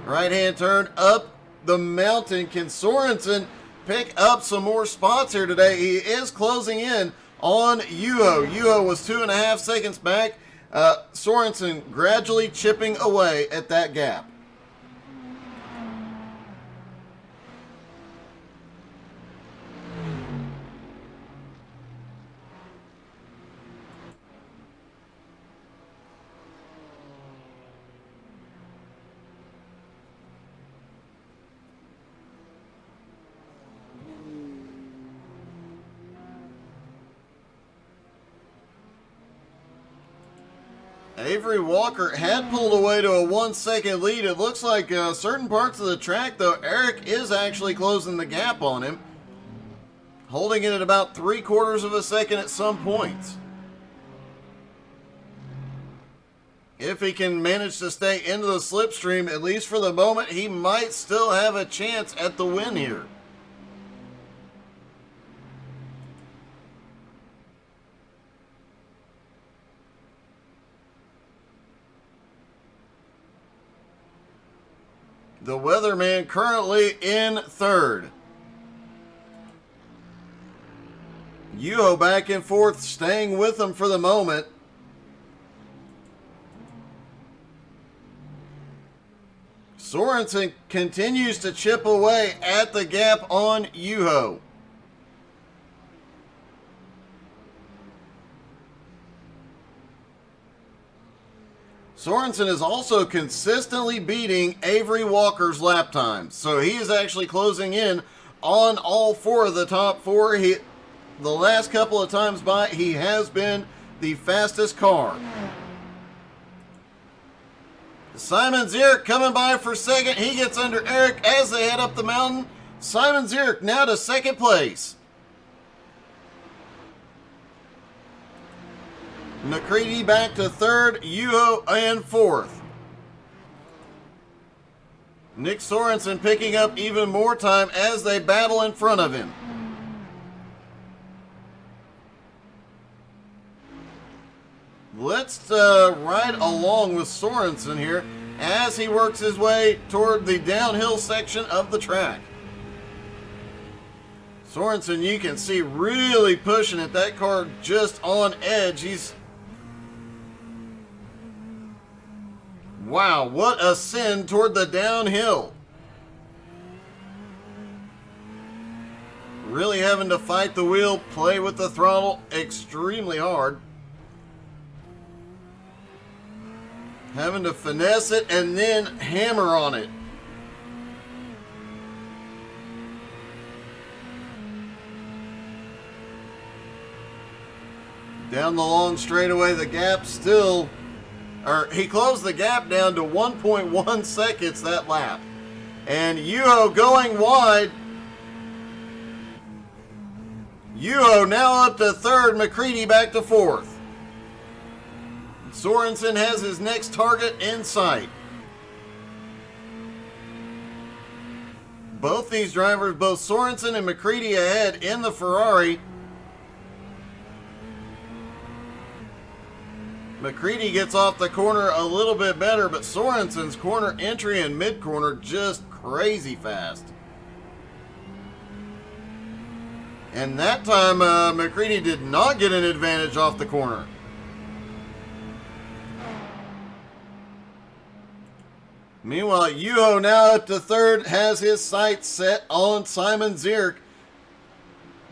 Speaker 1: Right-hand turn up the mountain. Can Sorensen pick up some more spots here today? He is closing in on Yuho. Yuho was 2.5 seconds back. Sorensen gradually chipping away at that gap. Avery Walker had pulled away to a 1 second lead. It looks like certain parts of the track, though, Eric is actually closing the gap on him, holding it at about 3/4 of a second at some points. If he can manage to stay into the slipstream, at least for the moment, he might still have a chance at the win here. The Weatherman currently in third. Yuho back and forth, staying with him for the moment. Sorensen continues to chip away at the gap on Yuho. Sorensen is also consistently beating Avery Walker's lap times. So he is actually closing in on all 4 of the top 4. The last couple of times by, he has been the fastest car. Simon Zierk coming by for second. He gets under Eric as they head up the mountain. Simon Zierk now to second place. McCready back to third, Yuho in fourth. Nick Sorensen picking up even more time as they battle in front of him. Let's ride along with Sorensen here as he works his way toward the downhill section of the track. Sorensen, you can see, really pushing it. That car just on edge. Wow, what a send toward the downhill. Really having to fight the wheel, play with the throttle extremely hard. Having to finesse it and then hammer on it. Down the long straightaway, the gap still... he closed the gap down to 1.1 seconds that lap. And Yuho going wide. Yuho now up to third, McCready back to fourth. Sorensen has his next target in sight. Both these drivers, both Sorensen and McCready ahead in the Ferrari. McCready gets off the corner a little bit better, but Sorensen's corner entry and mid-corner just crazy fast. And that time, McCready did not get an advantage off the corner. Meanwhile, Yuho now up to third, has his sights set on Simon Zierk.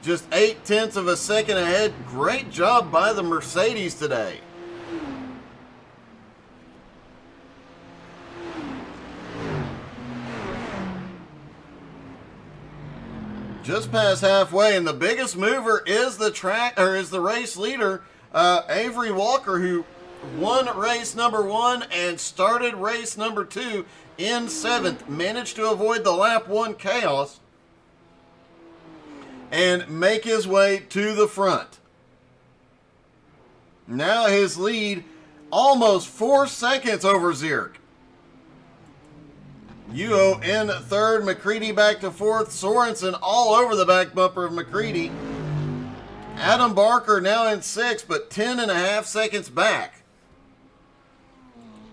Speaker 1: Just 0.8 of a second ahead. Great job by the Mercedes today. Just past halfway, and the biggest mover is the race leader, Avery Walker, who won race number 1 and started race number 2 in 7th. Managed to avoid the lap 1 chaos and make his way to the front. Now his lead almost 4 seconds over Zierk. Yuho in third, McCready back to fourth, Sorensen all over the back bumper of McCready Adam Barker now in 6th, but 10.5 seconds back.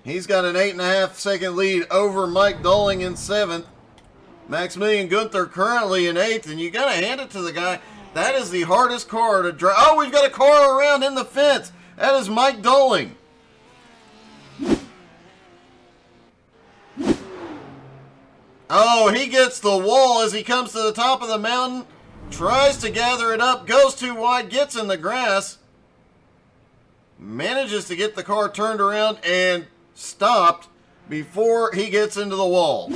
Speaker 1: He's got an 8.5 second lead over Mike Dolling in 7th. Maximilian Gunther currently in 8th, and you got to hand it to the guy. That is the hardest car to drive. Oh, we've got a car around in the fence. That is Mike Dolling. Oh, he gets the wall as he comes to the top of the mountain. Tries to gather it up, goes too wide, gets in the grass. Manages to get the car turned around and stopped before he gets into the wall.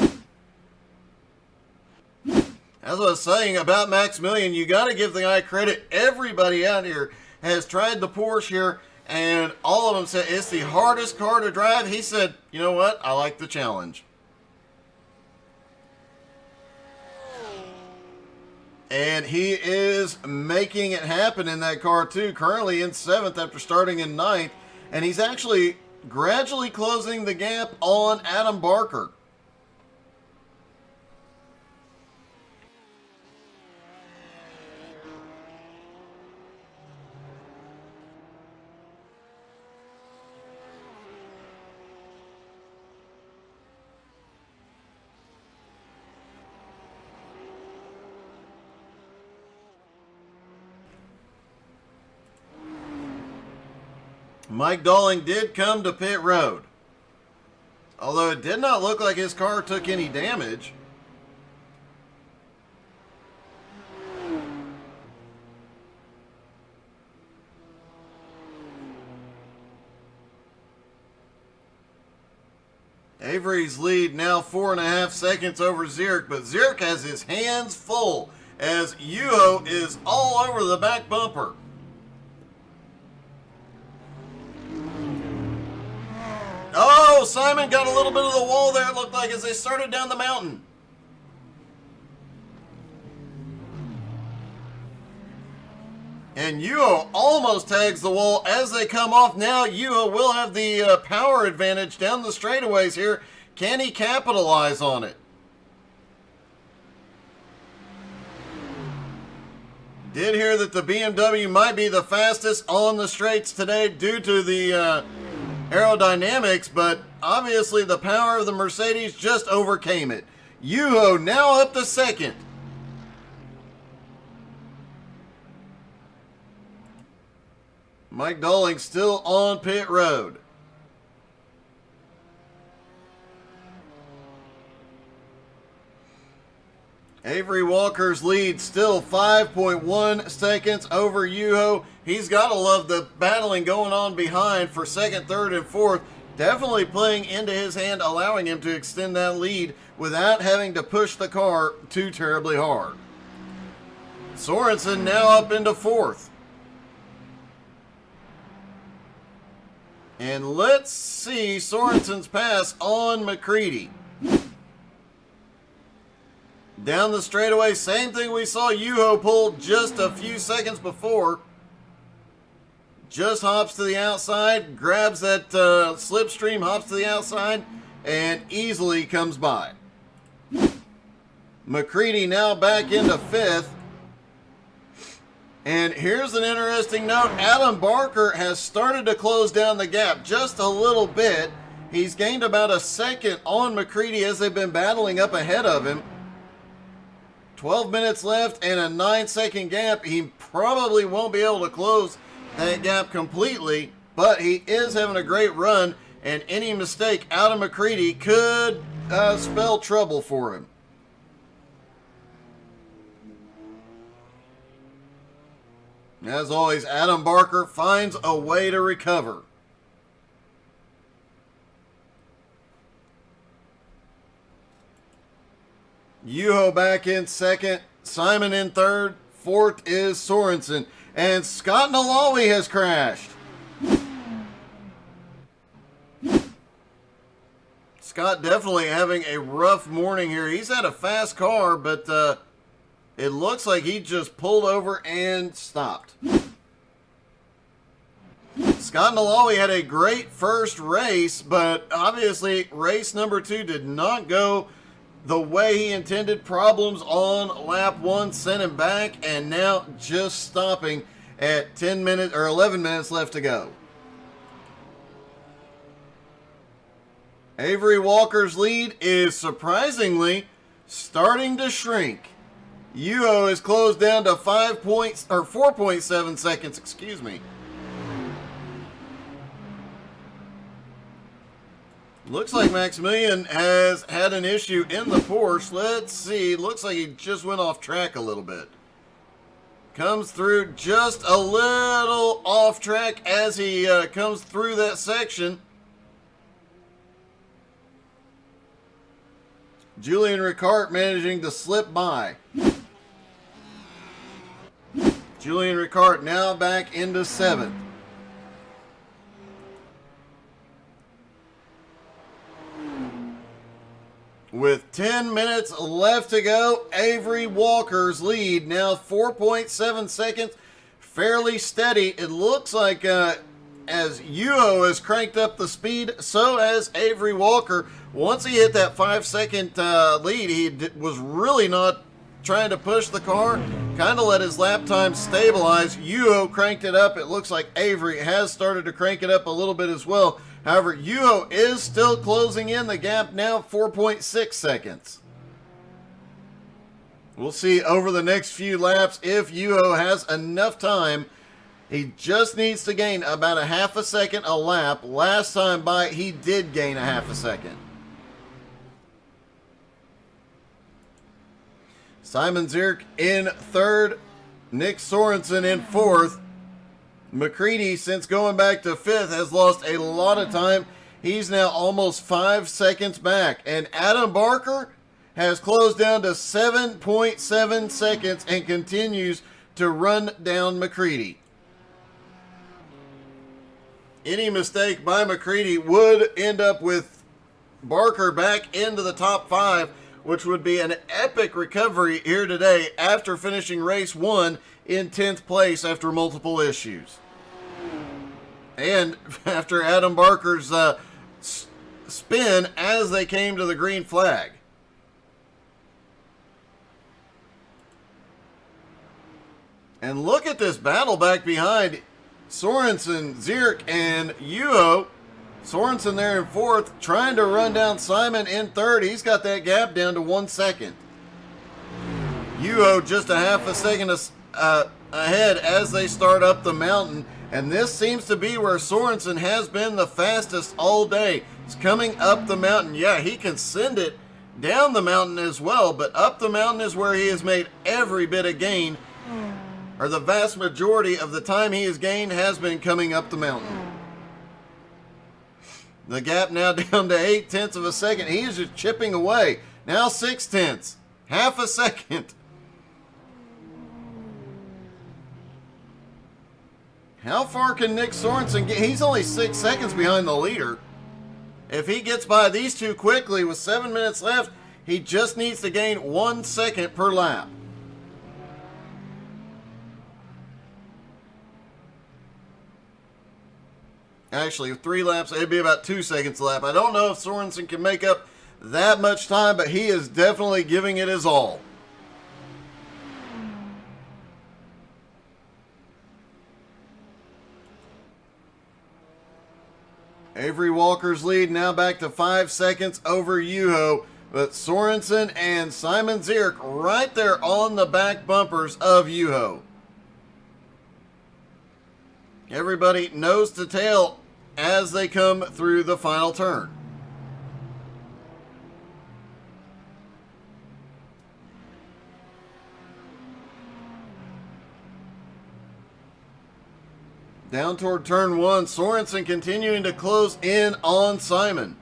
Speaker 1: As I was saying about Maximilian, you got to give the guy credit. Everybody out here has tried the Porsche here, and all of them said it's the hardest car to drive. He said, you know what? I like the challenge. And he is making it happen in that car too. Currently in 7th after starting in 9th. And he's actually gradually closing the gap on Adam Barker. Mike Dolling did come to pit road, although it did not look like his car took any damage. Avery's lead now 4.5 seconds over Zierk, but Zierk has his hands full as Yuho is all over the back bumper. Oh, Simon got a little bit of the wall there, it looked like, as they started down the mountain. And Yuho almost tags the wall as they come off. Now Yuho will have the power advantage down the straightaways here. Can he capitalize on it? Did hear that the BMW might be the fastest on the straights today due to the aerodynamics, but obviously the power of the Mercedes just overcame it. Yuho now up to 2nd. Mike Dolling still on pit road. Avery Walker's lead still 5.1 seconds over Yuho. He's got to love the battling going on behind for 2nd, 3rd, and 4th. Definitely playing into his hand, allowing him to extend that lead without having to push the car too terribly hard. Sorensen now up into 4th. And let's see Sorensen's pass on McCready. Down the straightaway, same thing we saw Yuho pull just a few seconds before. Just hops to the outside, grabs that slipstream, hops to the outside, and easily comes by. McCready now back into 5th. And here's an interesting note. Adam Barker has started to close down the gap just a little bit. He's gained about a second on McCready as they've been battling up ahead of him. 12 minutes left and a 9-second gap. He probably won't be able to close that gap completely, but he is having a great run, and any mistake out of McCready could spell trouble for him. As always, Adam Barker finds a way to recover. Yuho back in 2nd, Simon in 3rd, 4th is Sorensen, and Scott Nalali has crashed. Scott definitely having a rough morning here. He's had a fast car, but it looks like he just pulled over and stopped. Scott Nalali had a great first race, but obviously race number 2 did not go the way he intended. Problems on lap 1 sent him back, and now just stopping at 10 minutes or 11 minutes left to go. Avery Walker's lead is surprisingly starting to shrink. Yuho is closed down to 4.7 seconds, excuse me. Looks like Maximilian has had an issue in the Porsche. Let's see. Looks like he just went off track a little bit. Comes through just a little off track as he comes through that section. Julian Ricard managing to slip by. Julian Ricard now back into 7th. With 10 minutes left to go, Avery Walker's lead now 4.7 seconds, fairly steady. It looks like as Yuho has cranked up the speed, so has Avery Walker. Once he hit that 5-second lead, he was really not trying to push the car, kind of let his lap time stabilize. Yuho cranked it up. It looks like Avery has started to crank it up a little bit as well. However, Yuho is still closing in the gap now, 4.6 seconds. We'll see over the next few laps if Yuho has enough time. He just needs to gain about a half a second a lap. Last time by, he did gain a half a second. Simon Zierk in 3rd. Nick Sorensen in 4th. McCready, since going back to 5th, has lost a lot of time. He's now almost 5 seconds back. And Adam Barker has closed down to 7.7 seconds and continues to run down McCready. Any mistake by McCready would end up with Barker back into the top 5, which would be an epic recovery here today after finishing race 1 in 10th place after multiple issues. And after Adam Barker's spin as they came to the green flag. And look at this battle back behind Sorensen, Zierk, and Yuho. Sorensen there in 4th, trying to run down Simon in 3rd. He's got that gap down to 1 second. Yuho just a half a second ahead as they start up the mountain. And this seems to be where Sorensen has been the fastest all day. He's coming up the mountain. Yeah, he can send it down the mountain as well, but up the mountain is where he has made every bit of gain, or the vast majority of the time he has gained has been coming up the mountain. The gap now down to 0.8 of a second. He is just chipping away. Now 0.6, half a second. How far can Nick Sorensen get? He's only 6 seconds behind the leader. If he gets by these two quickly with 7 minutes left, he just needs to gain 1 second per lap. Actually, with 3 laps, it'd be about 2 seconds a lap. I don't know if Sorensen can make up that much time, but he is definitely giving it his all. Avery Walker's lead now back to 5 seconds over Yuho, but Sorensen and Simon Zierk right there on the back bumpers of Yuho. Everybody nose to tail as they come through the final turn. Down toward turn 1, Sorensen continuing to close in on Simon.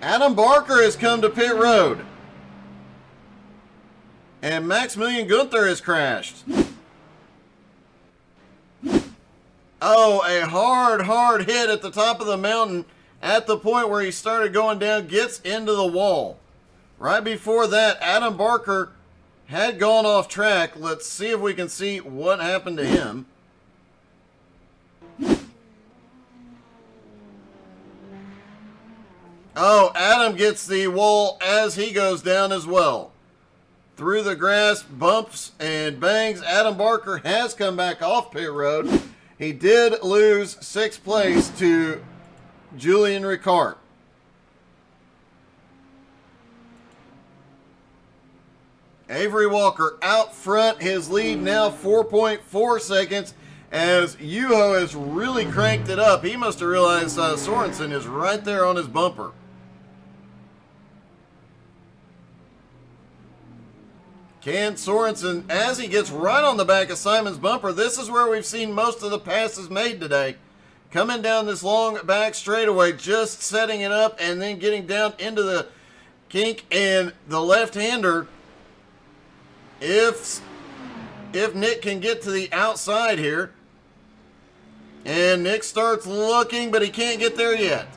Speaker 1: Adam Barker has come to pit road. And Maximilian Gunther has crashed. Oh, a hard hit at the top of the mountain at the point where he started going down, gets into the wall. Right before that, Adam Barker had gone off track. Let's see if we can see what happened to him. Oh, Adam gets the wall as he goes down as well. through the grass, bumps and bangs. Adam Barker has come back off pit road. He did lose 6th place to Julian Ricard. Avery Walker out front. His lead now 4.4 seconds as Yuho has really cranked it up. He must have realized Sorensen is right there on his bumper. Can Sorensen, as he gets right on the back of Simon's bumper, this is where we've seen most of the passes made today. Coming down this long back straightaway, just setting it up and then getting down into the kink, and the left-hander, if Nick can get to the outside here, and Nick starts looking, but he can't get there yet.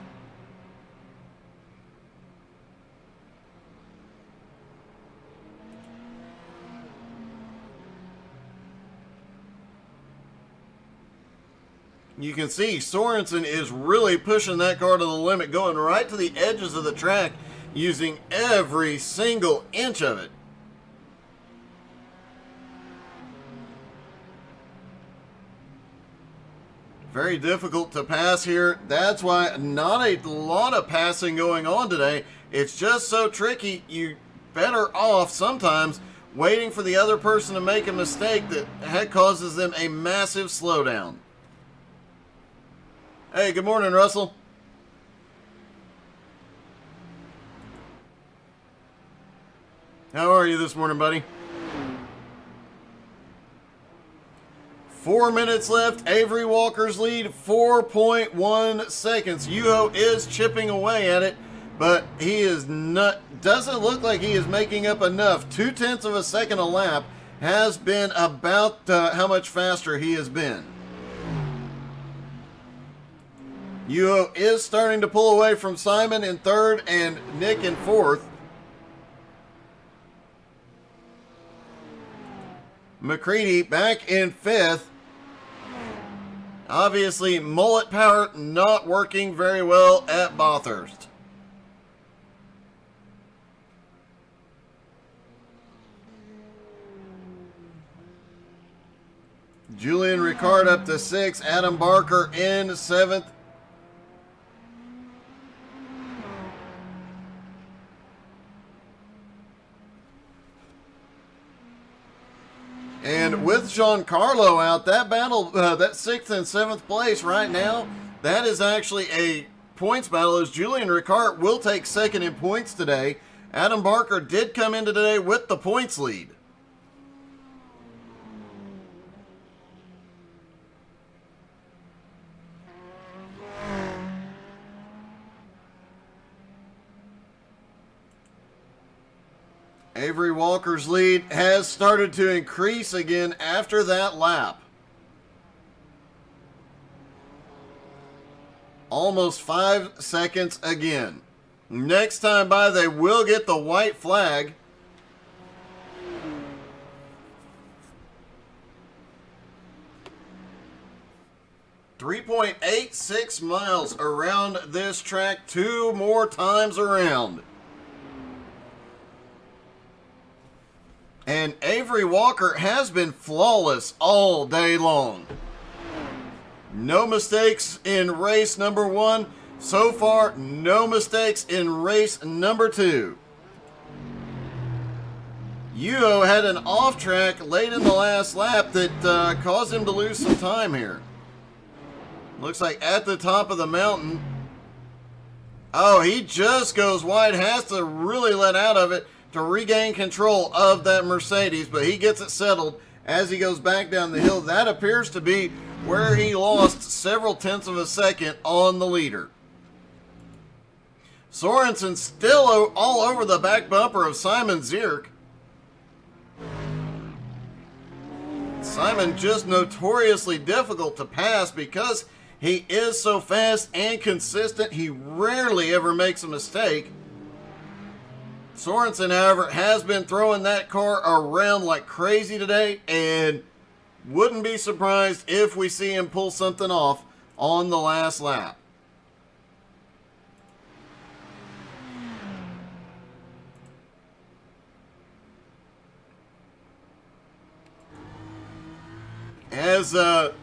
Speaker 1: You can see Sorensen is really pushing that car to the limit, going right to the edges of the track, using every single inch of it. Very difficult to pass here. That's why not a lot of passing going on today. It's just so tricky. You're better off sometimes waiting for the other person to make a mistake that causes them a massive slowdown. Hey, good morning, Russell. How are you this morning, buddy? 4 minutes left. Avery Walker's lead, 4.1 seconds. Yuho is chipping away at it, but he is not. Doesn't look like he is making up enough. 0.2 of a second a lap has been about how much faster he has been. Yuho is starting to pull away from Simon in 3rd and Nick in 4th. McCready back in 5th. Obviously, mullet power not working very well at Bathurst. Julian Ricard up to 6th. Adam Barker in 7th. And with Giancarlo out, that battle, that 6th and 7th place right now, that is actually a points battle, as Julian Ricard will take 2nd in points today. Adam Barker did come into today with the points lead. Avery Walker's lead has started to increase again after that lap. Almost 5 seconds again. Next time by, they will get the white flag. .86 miles around this track, 2 more times around. And Avery Walker has been flawless all day long. No mistakes in race number 1. So far, no mistakes in race number 2. Yuho had an off track late in the last lap that caused him to lose some time here. Looks like at the top of the mountain. Oh, he just goes wide. Has to really let out of it to regain control of that Mercedes, but he gets it settled as he goes back down the hill. That appears to be where he lost several tenths of a second on the leader. Sorensen still all over the back bumper of Simon Zierk. Simon just notoriously difficult to pass because he is so fast and consistent. He rarely ever makes a mistake. Sorensen, however, has been throwing that car around like crazy today, and wouldn't be surprised if we see him pull something off on the last lap. As the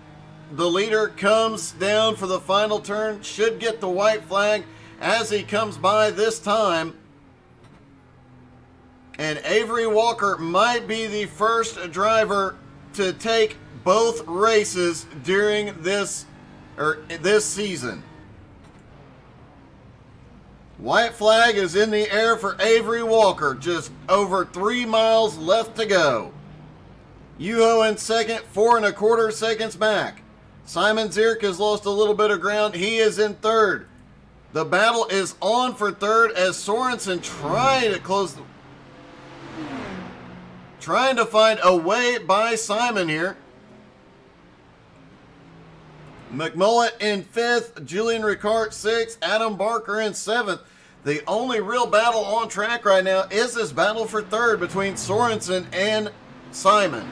Speaker 1: leader comes down for the final turn, should get the white flag as he comes by this time. And Avery Walker might be the first driver to take both races during this season. White flag is in the air for Avery Walker. Just over 3 miles left to go. Yuho in second, 4 1/4 seconds back. Simon Zierk has lost a little bit of ground. He is in third. The battle is on for third as Sorensen trying to find a way by Simon here. McMullet in fifth, Julian Ricard sixth, Adam Barker in seventh. The only real battle on track right now is this battle for third between Sorensen and Simon.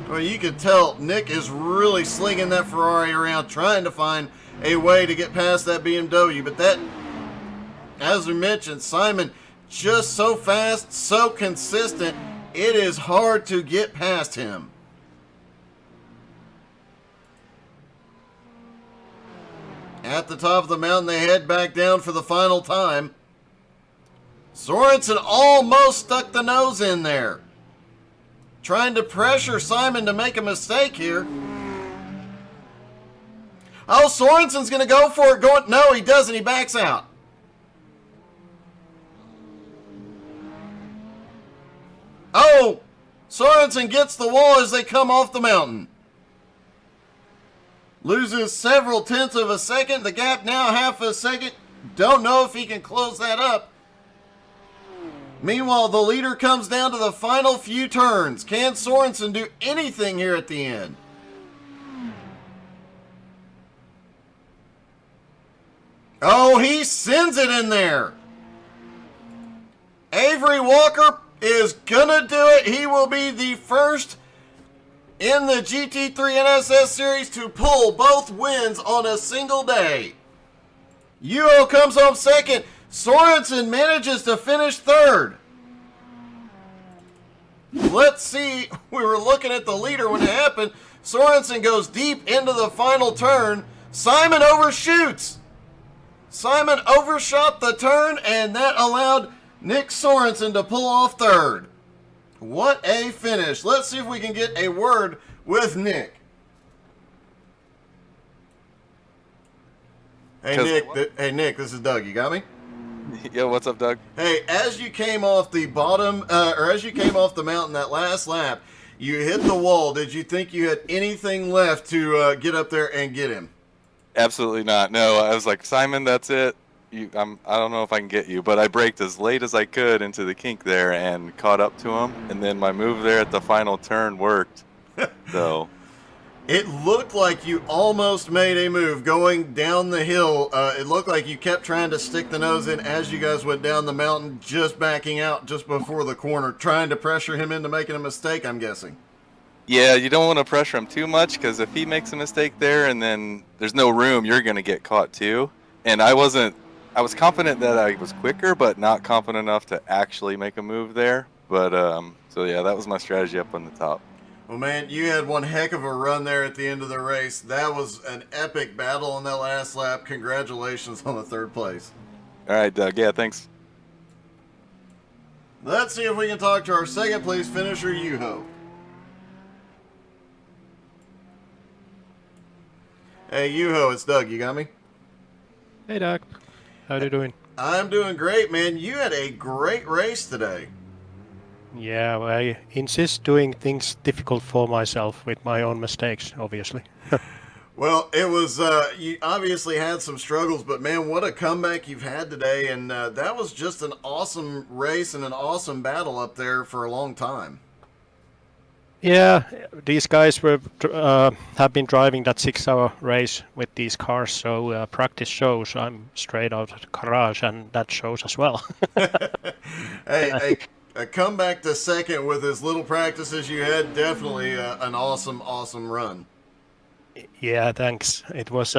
Speaker 1: Well, you can tell Nick is really slinging that Ferrari around, trying to find a way to get past that BMW. But that, as we mentioned, Simon just so fast, so consistent, it is hard to get past him. At the top of the mountain, they head back down for the final time. Sorensen almost stuck the nose in there, trying to pressure Simon to make a mistake here. Oh, Sorensen's going to go for it. No, he doesn't. He backs out. Oh, Sorensen gets the wall as they come off the mountain. Loses several tenths of a second. The gap now half a second. Don't know if he can close that up. Meanwhile, the leader comes down to the final few turns. Can Sorensen do anything here at the end? Oh, he sends it in there. Avery Walker is gonna do it. He will be the first in the GT3 NSS series to pull both wins on a single day. Yuho comes home second. Sorensen manages to finish third. Let's see. We were looking at the leader when it happened. Sorensen goes deep into the final turn. Simon overshoots. Simon overshot the turn, and that allowed Nick Sorensen to pull off third. What a finish. Let's see if we can get a word with Nick. Hey Nick, this is Doug. You got me?
Speaker 5: Yo, what's up, Doug?
Speaker 1: Hey, as you came off the bottom, or as you came off the mountain that last lap, you hit the wall. Did you think you had anything left to get up there and get him?
Speaker 5: Absolutely not. No, I was like, Simon, that's it. I don't know if I can get you, but I braked as late as I could into the kink there and caught up to him, and then my move there at the final turn worked. So
Speaker 1: it looked like you almost made a move going down the hill. It looked like you kept trying to stick the nose in as you guys went down the mountain, just backing out just before the corner, trying to pressure him into making a mistake, I'm guessing.
Speaker 5: yeah, you don't want to pressure him too much, because if he makes a mistake there and then there's no room, you're going to get caught too. And I was confident that I was quicker, but not confident enough to actually make a move there. But so yeah, that was my strategy up on the top.
Speaker 1: Well, man, you had one heck of a run there at the end of the race. That was an epic battle on that last lap. Congratulations on the third place.
Speaker 5: All right, Doug. Yeah, thanks.
Speaker 1: Let's see if we can talk to our second place finisher, Yuho. Hey, Yuho, it's Doug. You got me?
Speaker 6: Hey, Doc. How you doing?
Speaker 1: I'm doing great, man. You had a great race today.
Speaker 6: Yeah, well, I insist doing things difficult for myself with my own mistakes, obviously.
Speaker 1: Well, it was, you obviously had some struggles, but man, what a comeback you've had today. And that was just an awesome race and an awesome battle up there for a long time.
Speaker 6: Yeah, these guys were have been driving that 6-hour race with these cars, so practice shows. I'm straight out of the garage, and that shows as well.
Speaker 1: Hey, a comeback to second with as little practice as you had, definitely an awesome run.
Speaker 6: Yeah, thanks. It was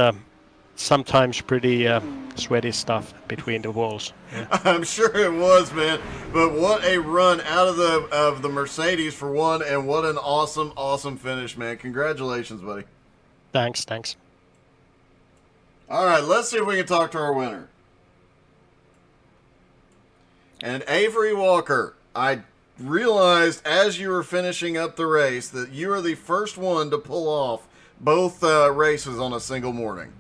Speaker 6: sometimes pretty sweaty stuff between the walls. Yeah.
Speaker 1: I'm sure it was, man. But what a run out of the Mercedes for one, and what an awesome finish, man. Congratulations, buddy.
Speaker 6: Thanks.
Speaker 1: All right, let's see if we can talk to our winner. And Avery Walker, I realized as you were finishing up the race that you are the first one to pull off both races on a single morning.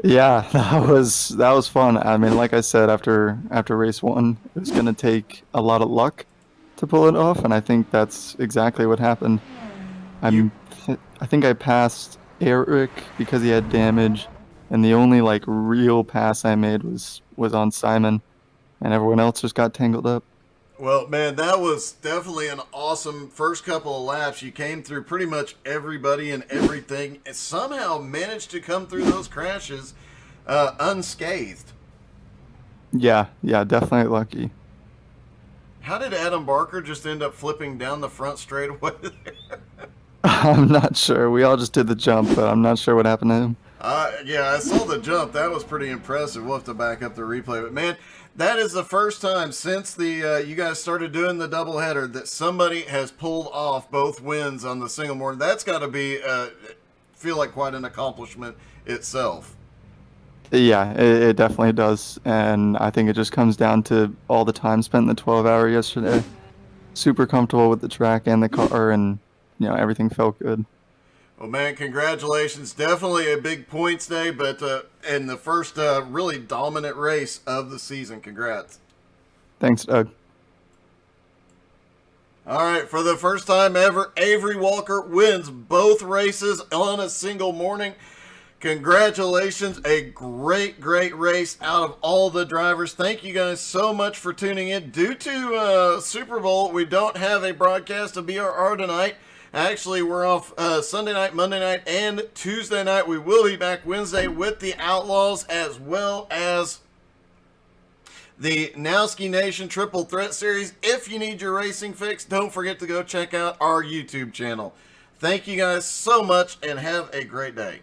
Speaker 4: Yeah, that was fun. I mean, like I said, after race 1, it was gonna take a lot of luck to pull it off, and I think that's exactly what happened. I think I passed Eric because he had damage, and the only like real pass I made was on Simon, and everyone else just got tangled up.
Speaker 1: Well, man, that was definitely an awesome first couple of laps. You came through pretty much everybody and everything, and somehow managed to come through those crashes unscathed.
Speaker 4: Yeah, definitely lucky.
Speaker 1: How did Adam Barker just end up flipping down the front straightaway there?
Speaker 4: I'm not sure. We all just did the jump, but I'm not sure what happened to him.
Speaker 1: Yeah, I saw the jump. That was pretty impressive. We'll have to back up the replay. But, man, that is the first time since the you guys started doing the doubleheader that somebody has pulled off both wins on the single morning. That's got to be feel like quite an accomplishment itself.
Speaker 4: Yeah, it definitely does. And I think it just comes down to all the time spent in the 12-hour yesterday. Super comfortable with the track and the car, and everything felt good.
Speaker 1: Well, man, congratulations. Definitely a big points day, but in the first really dominant race of the season. Congrats.
Speaker 4: Thanks, Doug.
Speaker 1: All right, for the first time ever, Avery Walker wins both races on a single morning. Congratulations. A great race out of all the drivers. Thank you guys so much for tuning in. Due to Super Bowl, we don't have a broadcast of BRR tonight. Actually, we're off Sunday night, Monday night, and Tuesday night. We will be back Wednesday with the Outlaws, as well as the Nowski Nation Triple Threat Series. If you need your racing fix, don't forget to go check out our YouTube channel. Thank you guys so much, and have a great day.